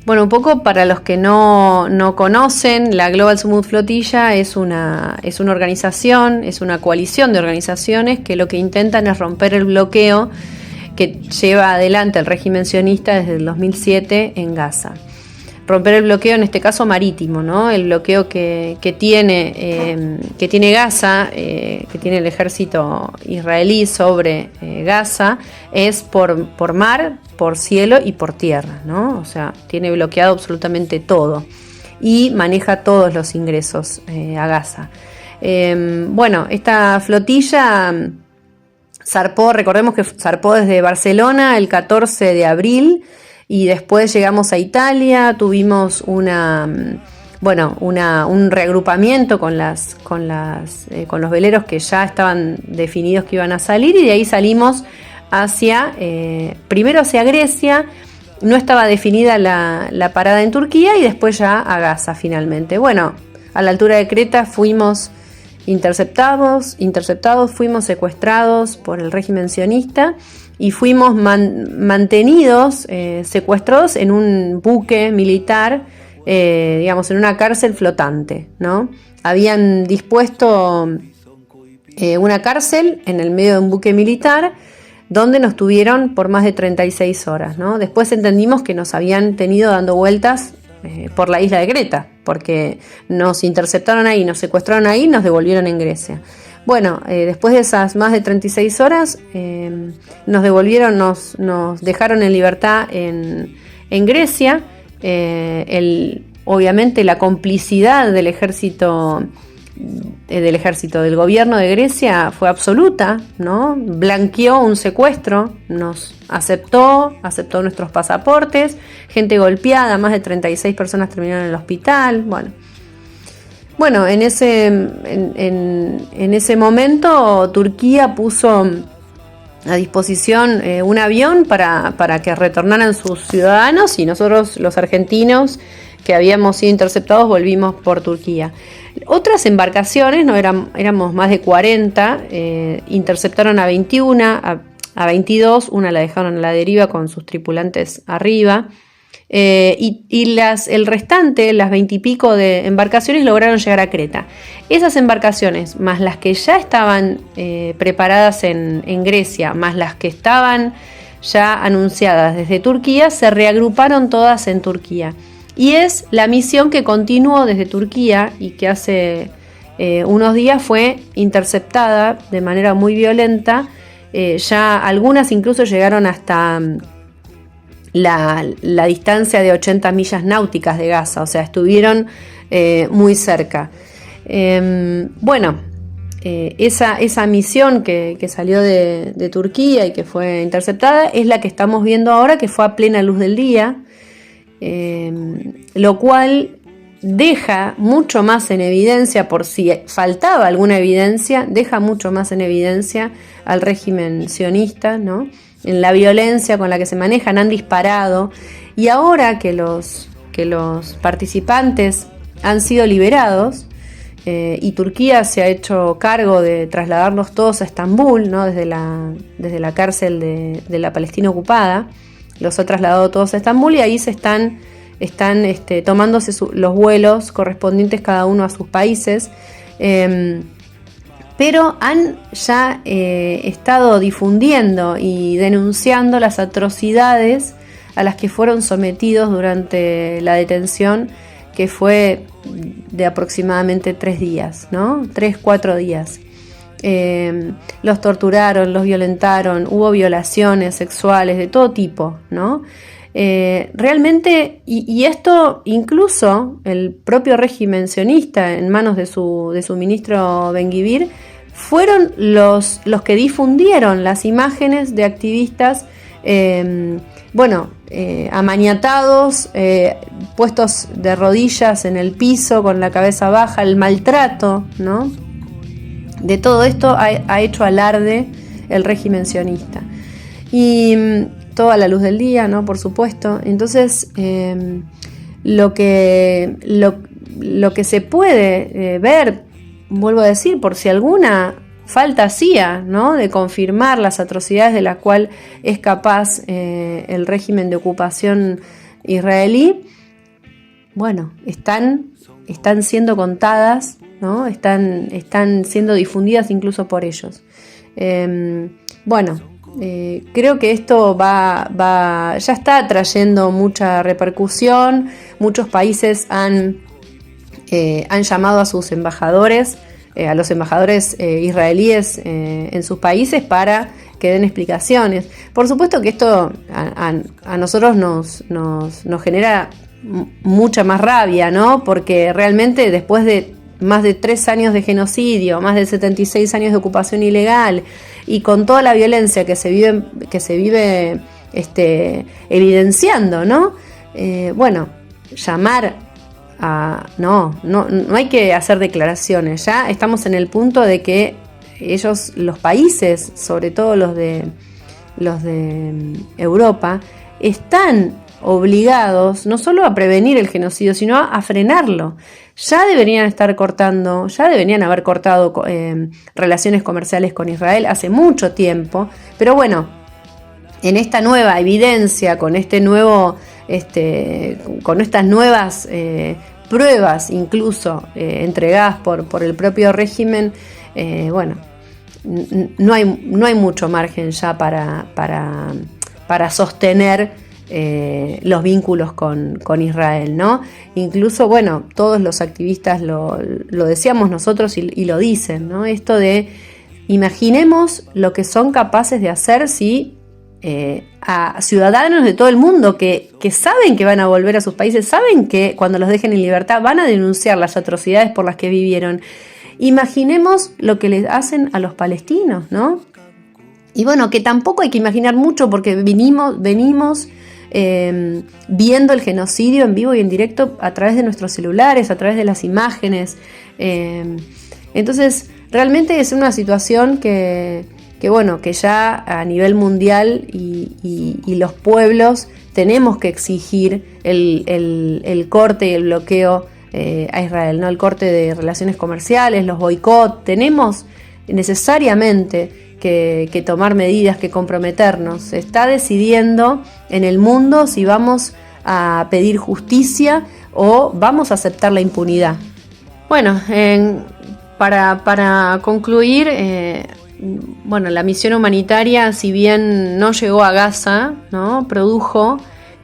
S22: Bueno, un poco para los que no conocen, la Global Smooth Flotilla es una organización, es una coalición de organizaciones que lo que intentan es romper el bloqueo que lleva adelante el régimen sionista desde el 2007 en Gaza. Romper el bloqueo, en este caso marítimo, ¿no? El bloqueo que tiene Gaza, que tiene el ejército israelí sobre Gaza, es por mar, por cielo y por tierra, ¿no? O sea, tiene bloqueado absolutamente todo y maneja todos los ingresos a Gaza. Esta flotilla recordemos que zarpó desde Barcelona el 14 de abril y después llegamos a Italia, tuvimos un reagrupamiento con los veleros que ya estaban definidos que iban a salir y de ahí salimos primero hacia Grecia, no estaba definida la parada en Turquía y después ya a Gaza finalmente. Bueno, a la altura de Creta fuimos interceptados, fuimos secuestrados por el régimen sionista y fuimos mantenidos, secuestrados en un buque militar, en una cárcel flotante, ¿no? Habían dispuesto una cárcel en el medio de un buque militar donde nos tuvieron por más de 36 horas, ¿no? Después entendimos que nos habían tenido dando vueltas por la isla de Creta, porque nos interceptaron ahí, nos secuestraron ahí y nos devolvieron en Grecia. Bueno, después de esas más de 36 horas nos devolvieron, nos dejaron en libertad en Grecia. Obviamente la complicidad del ejército del gobierno de Grecia fue absoluta, ¿no? Blanqueó un secuestro, nos aceptó nuestros pasaportes, gente golpeada, más de 36 personas terminaron en el hospital. Bueno, en ese momento Turquía puso a disposición un avión para que retornaran sus ciudadanos y nosotros los argentinos que habíamos sido interceptados volvimos por Turquía. Otras embarcaciones, no éramos más de 40, interceptaron a 21, a 22, una la dejaron a la deriva con sus tripulantes arriba, y el restante, las 20 y pico de embarcaciones, lograron llegar a Creta. Esas embarcaciones, más las que ya estaban preparadas en Grecia, más las que estaban ya anunciadas desde Turquía, se reagruparon todas en Turquía. Y es la misión que continuó desde Turquía y que hace unos días fue interceptada de manera muy violenta. Ya algunas incluso llegaron hasta la distancia de 80 millas náuticas de Gaza, o sea, estuvieron muy cerca. Esa misión que salió de Turquía y que fue interceptada es la que estamos viendo ahora, que fue a plena luz del día. Lo cual deja mucho más en evidencia, por si faltaba alguna evidencia, deja mucho más en evidencia al régimen sionista, ¿no? En la violencia con la que se manejan, han disparado, y ahora que los participantes han sido liberados y Turquía se ha hecho cargo de trasladarlos todos a Estambul, ¿no? desde la cárcel de la Palestina ocupada, los ha trasladado todos a Estambul y ahí se están tomándose los vuelos correspondientes cada uno a sus países, pero han ya estado difundiendo y denunciando las atrocidades a las que fueron sometidos durante la detención, que fue de aproximadamente 3 días, ¿no? 3-4 días. Los torturaron, los violentaron, hubo violaciones sexuales de todo tipo, ¿no? realmente, y esto incluso el propio régimen sionista en manos de su ministro Ben-Gvir, fueron los que difundieron las imágenes de activistas amaniatados, puestos de rodillas en el piso con la cabeza baja, el maltrato, ¿no? De todo esto ha hecho alarde el régimen sionista. Y todo a la luz del día, ¿no? Por supuesto. Entonces, lo que se puede ver, vuelvo a decir, por si alguna falta hacía, ¿no?, de confirmar las atrocidades de las cuales es capaz el régimen de ocupación israelí, bueno, están siendo contadas, ¿no? Están siendo difundidas incluso por ellos. Creo que esto ya está trayendo mucha repercusión. Muchos países han llamado a sus embajadores, a los embajadores israelíes en sus países para que den explicaciones. Por supuesto que esto a nosotros nos genera mucha más rabia, ¿no? Porque realmente después de más de 3 años de genocidio, más de 76 años de ocupación ilegal y con toda la violencia que se vive evidenciando, ¿no? Llamar no hay que hacer declaraciones. Ya estamos en el punto de que los países, sobre todo los de Europa, están obligados no solo a prevenir el genocidio, sino a frenarlo. Ya deberían haber cortado relaciones comerciales con Israel hace mucho tiempo, pero bueno, en esta nueva evidencia, con estas nuevas pruebas incluso entregadas por el propio régimen, no hay mucho margen ya para sostener los vínculos con Israel, ¿no? Incluso, todos los activistas lo decíamos nosotros y lo dicen, ¿no? Esto de imaginemos lo que son capaces de hacer si a ciudadanos de todo el mundo que saben que van a volver a sus países, saben que cuando los dejen en libertad van a denunciar las atrocidades por las que vivieron. Imaginemos lo que les hacen a los palestinos, ¿no? Y que tampoco hay que imaginar mucho porque venimos viendo el genocidio en vivo y en directo a través de nuestros celulares, a través de las imágenes. Entonces, realmente es una situación que ya a nivel mundial y los pueblos tenemos que exigir el corte y el bloqueo a Israel, ¿no? El corte de relaciones comerciales, los boicots. Tenemos necesariamente que tomar medidas, que comprometernos. Se está decidiendo en el mundo si vamos a pedir justicia o vamos a aceptar la impunidad. Para concluir, la misión humanitaria, si bien no llegó a Gaza, ¿no?, produjo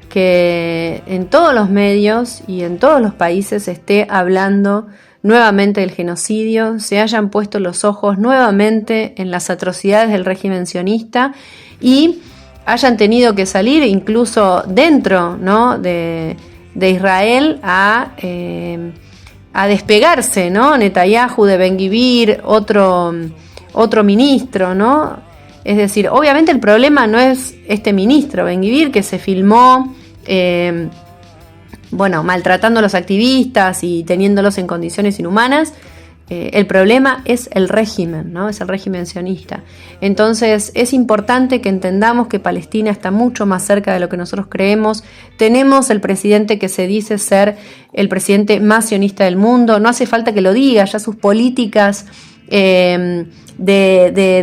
S22: que en todos los medios y en todos los países se esté hablando nuevamente del genocidio, se hayan puesto los ojos nuevamente en las atrocidades del régimen sionista y hayan tenido que salir incluso dentro, ¿no?, de Israel a despegarse, ¿no? Netanyahu de Ben-Gvir, otro ministro, ¿no? Es decir, obviamente el problema no es este ministro Ben-Gvir que se filmó maltratando a los activistas y teniéndolos en condiciones inhumanas. El problema es el régimen, ¿no? Es el régimen sionista. Entonces es importante que entendamos que Palestina está mucho más cerca de lo que nosotros creemos. Tenemos el presidente que se dice ser el presidente más sionista del mundo. No hace falta que lo diga, ya sus políticas de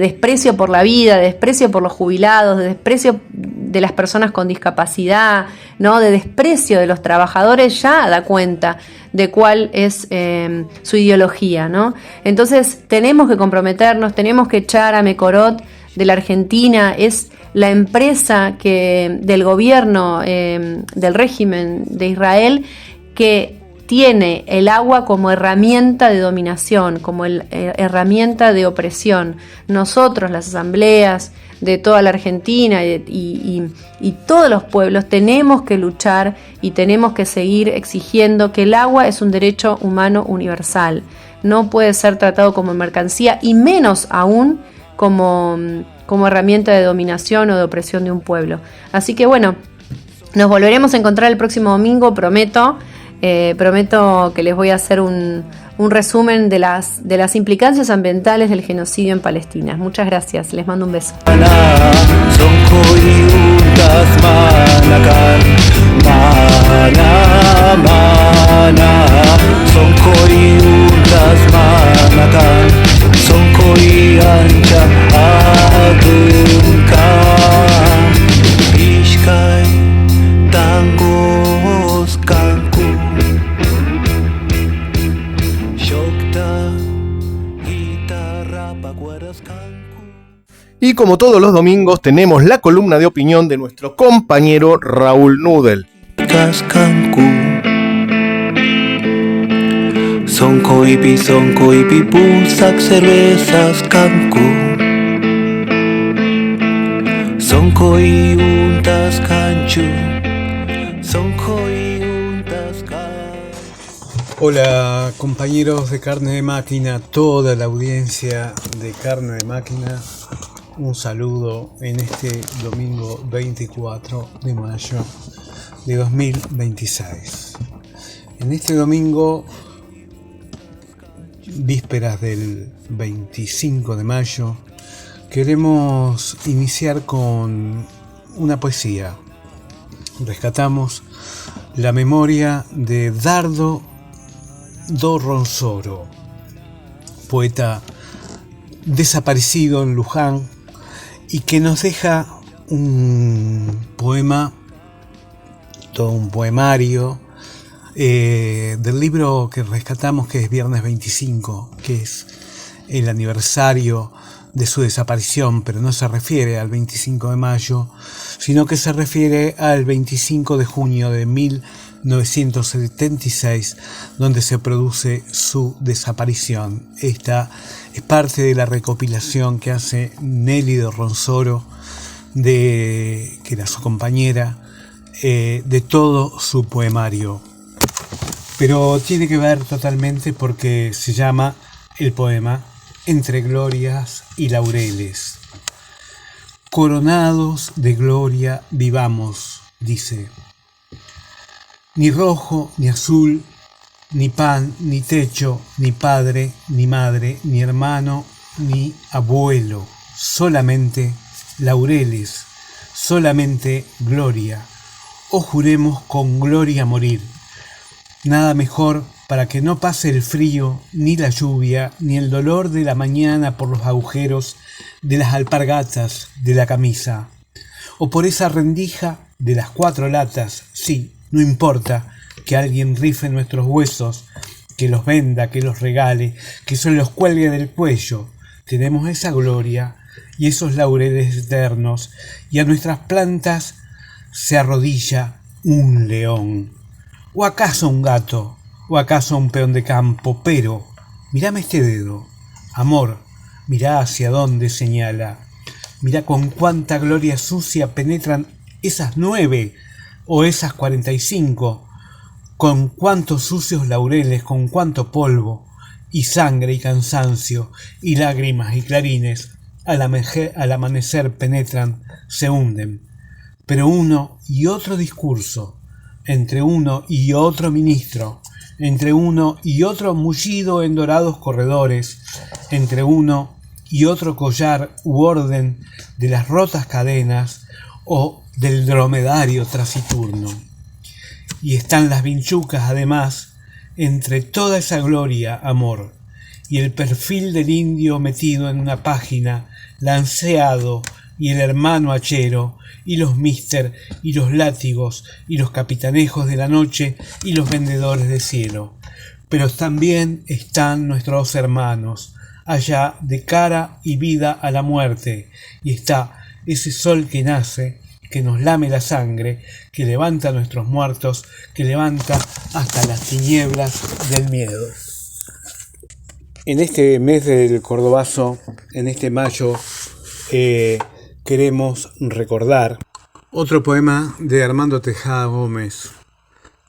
S22: desprecio por la vida, de desprecio por los jubilados, de desprecio de las personas con discapacidad, ¿no?, de desprecio de los trabajadores, ya da cuenta de cuál es su ideología, ¿no? Entonces tenemos que comprometernos, tenemos que echar a Mekorot de la Argentina. Es la empresa del gobierno del régimen de Israel que tiene el agua como herramienta de dominación, como herramienta de opresión. Nosotros, las asambleas de toda la Argentina y todos los pueblos, tenemos que luchar y tenemos que seguir exigiendo que el agua es un derecho humano universal. No puede ser tratado como mercancía y menos aún como herramienta de dominación o de opresión de un pueblo. Así que bueno, nos volveremos a encontrar el próximo domingo, prometo que les voy a hacer un resumen de las implicancias ambientales del genocidio en Palestina. Muchas gracias, les mando un beso.
S13: Y como todos los domingos tenemos la columna de opinión de nuestro compañero Raúl Nudel.
S16: Sonko ipi pusak cervezas kanku. Sonko y untas kanchu. Sonko y untas kanchu.
S9: Hola compañeros de Carne de Máquina, toda la audiencia de Carne de Máquina. Un saludo en este domingo 24 de mayo de 2026. En este domingo, vísperas del 25 de mayo, queremos iniciar con una poesía. Rescatamos la memoria de Dardo do Ronsoro, poeta desaparecido en Luján, y que nos deja un poema, todo un poemario del libro que rescatamos, que es Viernes 25, que es el aniversario de su desaparición, pero no se refiere al 25 de mayo, sino que se refiere al 25 de junio de 1976, donde se produce su desaparición. Esta es parte de la recopilación que hace Nelly de Ronsoro, que era su compañera, de todo su poemario. Pero tiene que ver totalmente porque se llama el poema Entre glorias y laureles. Coronados de gloria vivamos, dice. Ni rojo, ni azul, ni pan, ni techo, ni padre, ni madre, ni hermano, ni abuelo. Solamente laureles, solamente gloria. O juremos con gloria morir. Nada mejor para que no pase el frío, ni la lluvia, ni el dolor de la mañana por los agujeros de las alpargatas de la camisa. O por esa rendija de las 4 latas, sí. No importa que alguien rife nuestros huesos, que los venda, que los regale, que se los cuelgue del cuello. Tenemos esa gloria y esos laureles eternos, y a nuestras plantas se arrodilla un león. ¿O acaso un gato? ¿O acaso un peón de campo? Pero, mírame este dedo. Amor, mirá hacia dónde señala. Mirá con cuánta gloria sucia penetran esas 9 o esas 45, con cuántos sucios laureles, con cuánto polvo, y sangre y cansancio, y lágrimas y clarines, al amanecer penetran, se hunden. Pero uno y otro discurso, entre uno y otro ministro, entre uno y otro mullido en dorados corredores, entre uno y otro collar u orden de las rotas cadenas, o del dromedario taciturno. Y están las vinchucas, además, entre toda esa gloria, amor, y el perfil del indio metido en una página, lanceado, y el hermano hachero, y los mister, y los látigos, y los capitanejos de la noche, y los vendedores de cielo. Pero también están nuestros hermanos, allá de cara y vida a la muerte, y está ese sol que nace, que nos lame la sangre, que levanta a nuestros muertos, que levanta hasta las tinieblas del miedo. En este mes del Cordobazo, en este mayo, queremos recordar otro poema de Armando Tejada Gómez.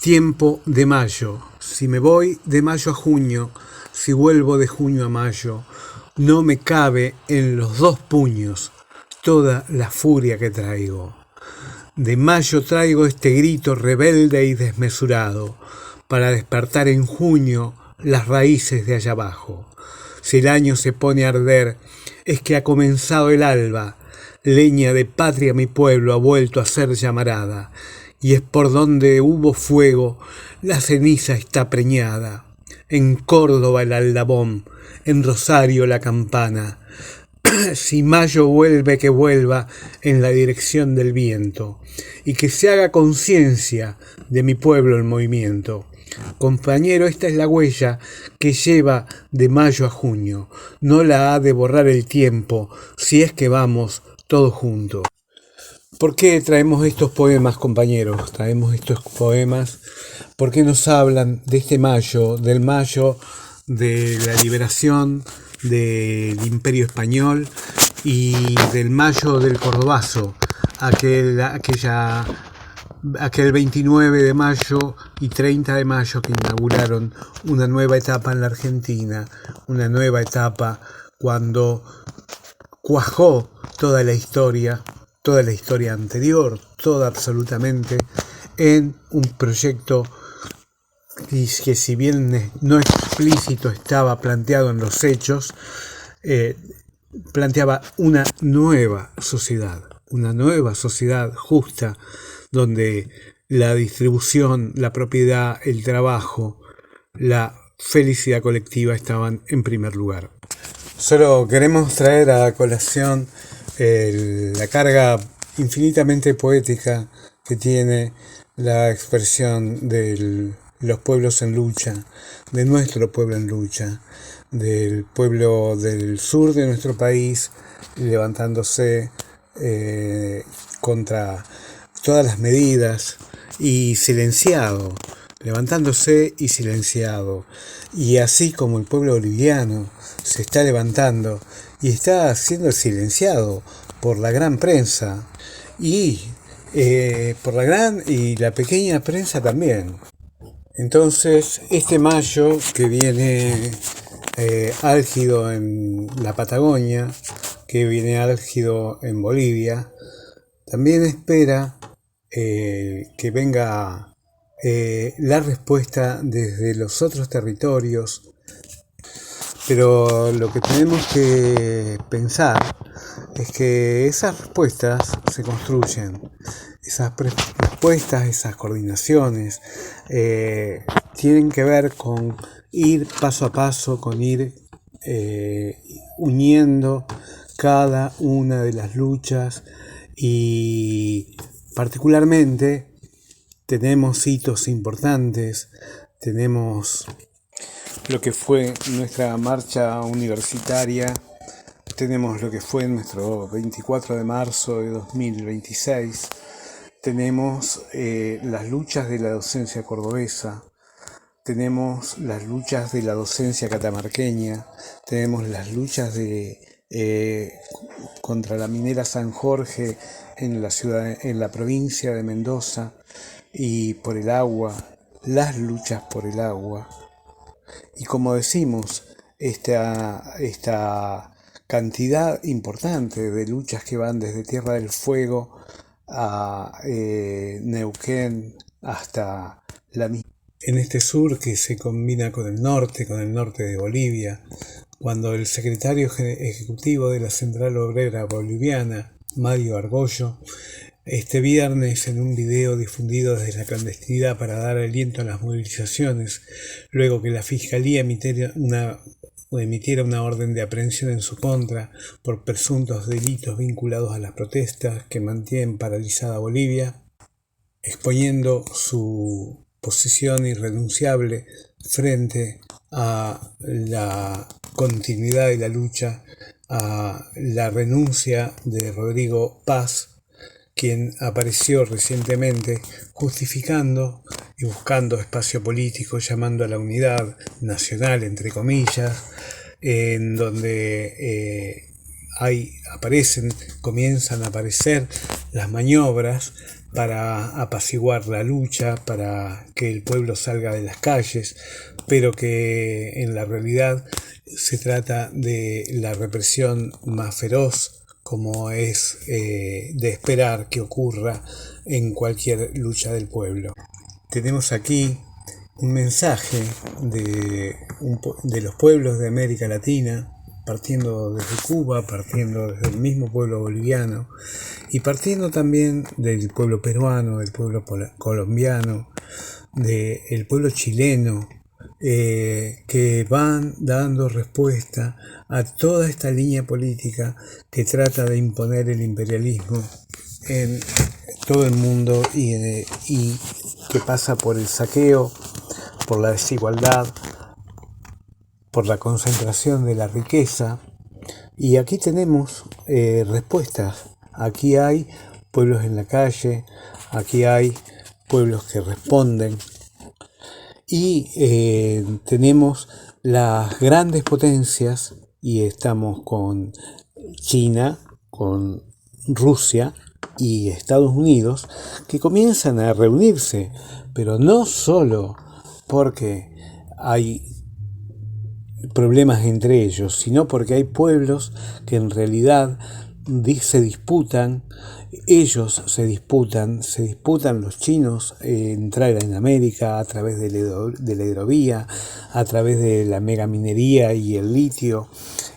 S9: Tiempo de mayo. Si me voy de mayo a junio, si vuelvo de junio a mayo, no me cabe en los dos puños toda la furia que traigo. De mayo traigo este grito rebelde y desmesurado, para despertar en junio las raíces de allá abajo. Si el año se pone a arder, es que ha comenzado el alba, leña de patria mi pueblo ha vuelto a ser llamarada, y es por donde hubo fuego, la ceniza está preñada. En Córdoba el aldabón, en Rosario la campana. Si mayo vuelve, que vuelva en la dirección del viento, y que se haga conciencia de mi pueblo el movimiento. Compañero, esta es la huella que lleva de mayo a junio, no la ha de borrar el tiempo, si es que vamos todos juntos. ¿Por qué traemos estos poemas, compañeros? Traemos estos poemas porque nos hablan de este mayo, del mayo de la liberación del Imperio Español y del mayo del Cordobazo, aquel 29 de mayo y 30 de mayo que inauguraron una nueva etapa en la Argentina, una nueva etapa cuando cuajó toda la historia anterior, toda absolutamente, en un proyecto que si bien no explícito estaba planteado en los hechos, planteaba una nueva sociedad justa, donde la distribución, la propiedad, el trabajo, la felicidad colectiva estaban en primer lugar. Solo queremos traer a colación la carga infinitamente poética que tiene la expresión de los pueblos en lucha, de nuestro pueblo en lucha, del pueblo del sur de nuestro país, levantándose contra todas las medidas y silenciado, levantándose y silenciado. Y así como el pueblo boliviano se está levantando y está siendo silenciado por la gran prensa y por la gran y la pequeña prensa también. Entonces, este mayo que viene álgido en la Patagonia, que viene álgido en Bolivia, también espera que venga la respuesta desde los otros territorios. Pero lo que tenemos que pensar es que esas respuestas se construyen, esas respuestas, esas coordinaciones tienen que ver con ir paso a paso, con ir uniendo cada una de las luchas, y particularmente tenemos hitos importantes, tenemos lo que fue nuestra marcha universitaria, tenemos lo que fue nuestro 24 de marzo de 2026, tenemos las luchas de la docencia cordobesa, tenemos las luchas de la docencia catamarqueña, tenemos las luchas contra la minera San Jorge en la provincia de Mendoza, y por el agua, las luchas por el agua. Y como decimos, esta cantidad importante de luchas que van desde Tierra del Fuego a Neuquén hasta en este sur que se combina con el norte de Bolivia, cuando el secretario ejecutivo de la Central Obrera Boliviana, Mario Argollo, este viernes, en un video difundido desde la clandestinidad para dar aliento a las movilizaciones, luego que la Fiscalía emitiera una orden de aprehensión en su contra por presuntos delitos vinculados a las protestas que mantienen paralizada Bolivia, exponiendo su posición irrenunciable frente a la continuidad de la lucha, a la renuncia de Rodrigo Paz, quien apareció recientemente justificando y buscando espacio político, llamando a la unidad nacional, entre comillas, en donde comienzan a aparecer las maniobras para apaciguar la lucha, para que el pueblo salga de las calles, pero que en la realidad se trata de la represión más feroz, como es de esperar que ocurra en cualquier lucha del pueblo. Tenemos aquí un mensaje de los pueblos de América Latina, partiendo desde Cuba, partiendo desde el mismo pueblo boliviano y partiendo también del pueblo peruano, del pueblo colombiano, del pueblo chileno, que van dando respuesta a toda esta línea política que trata de imponer el imperialismo en todo el mundo y que pasa por el saqueo, por la desigualdad, por la concentración de la riqueza. Y aquí tenemos respuestas. Aquí hay pueblos en la calle, aquí hay pueblos que responden. Y tenemos las grandes potencias, y estamos con China, con Rusia y Estados Unidos, que comienzan a reunirse, pero no solo porque hay problemas entre ellos, sino porque hay pueblos que en realidad se disputan, ellos se disputan los chinos entrar en América a través de la hidrovía, a través de la megaminería y el litio,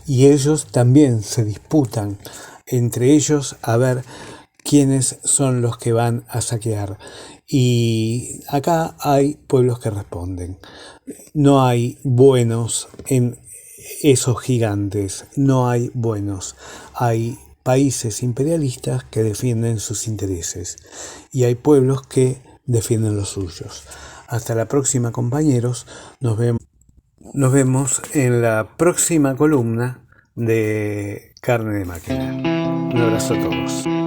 S9: y ellos también se disputan entre ellos a ver quiénes son los que van a saquear. Y acá hay pueblos que responden. No hay buenos en esos gigantes, no hay buenos. Hay países imperialistas que defienden sus intereses y hay pueblos que defienden los suyos. Hasta la próxima, compañeros. Nos vemos en la próxima columna de Carne de Máquina. Un abrazo a todos.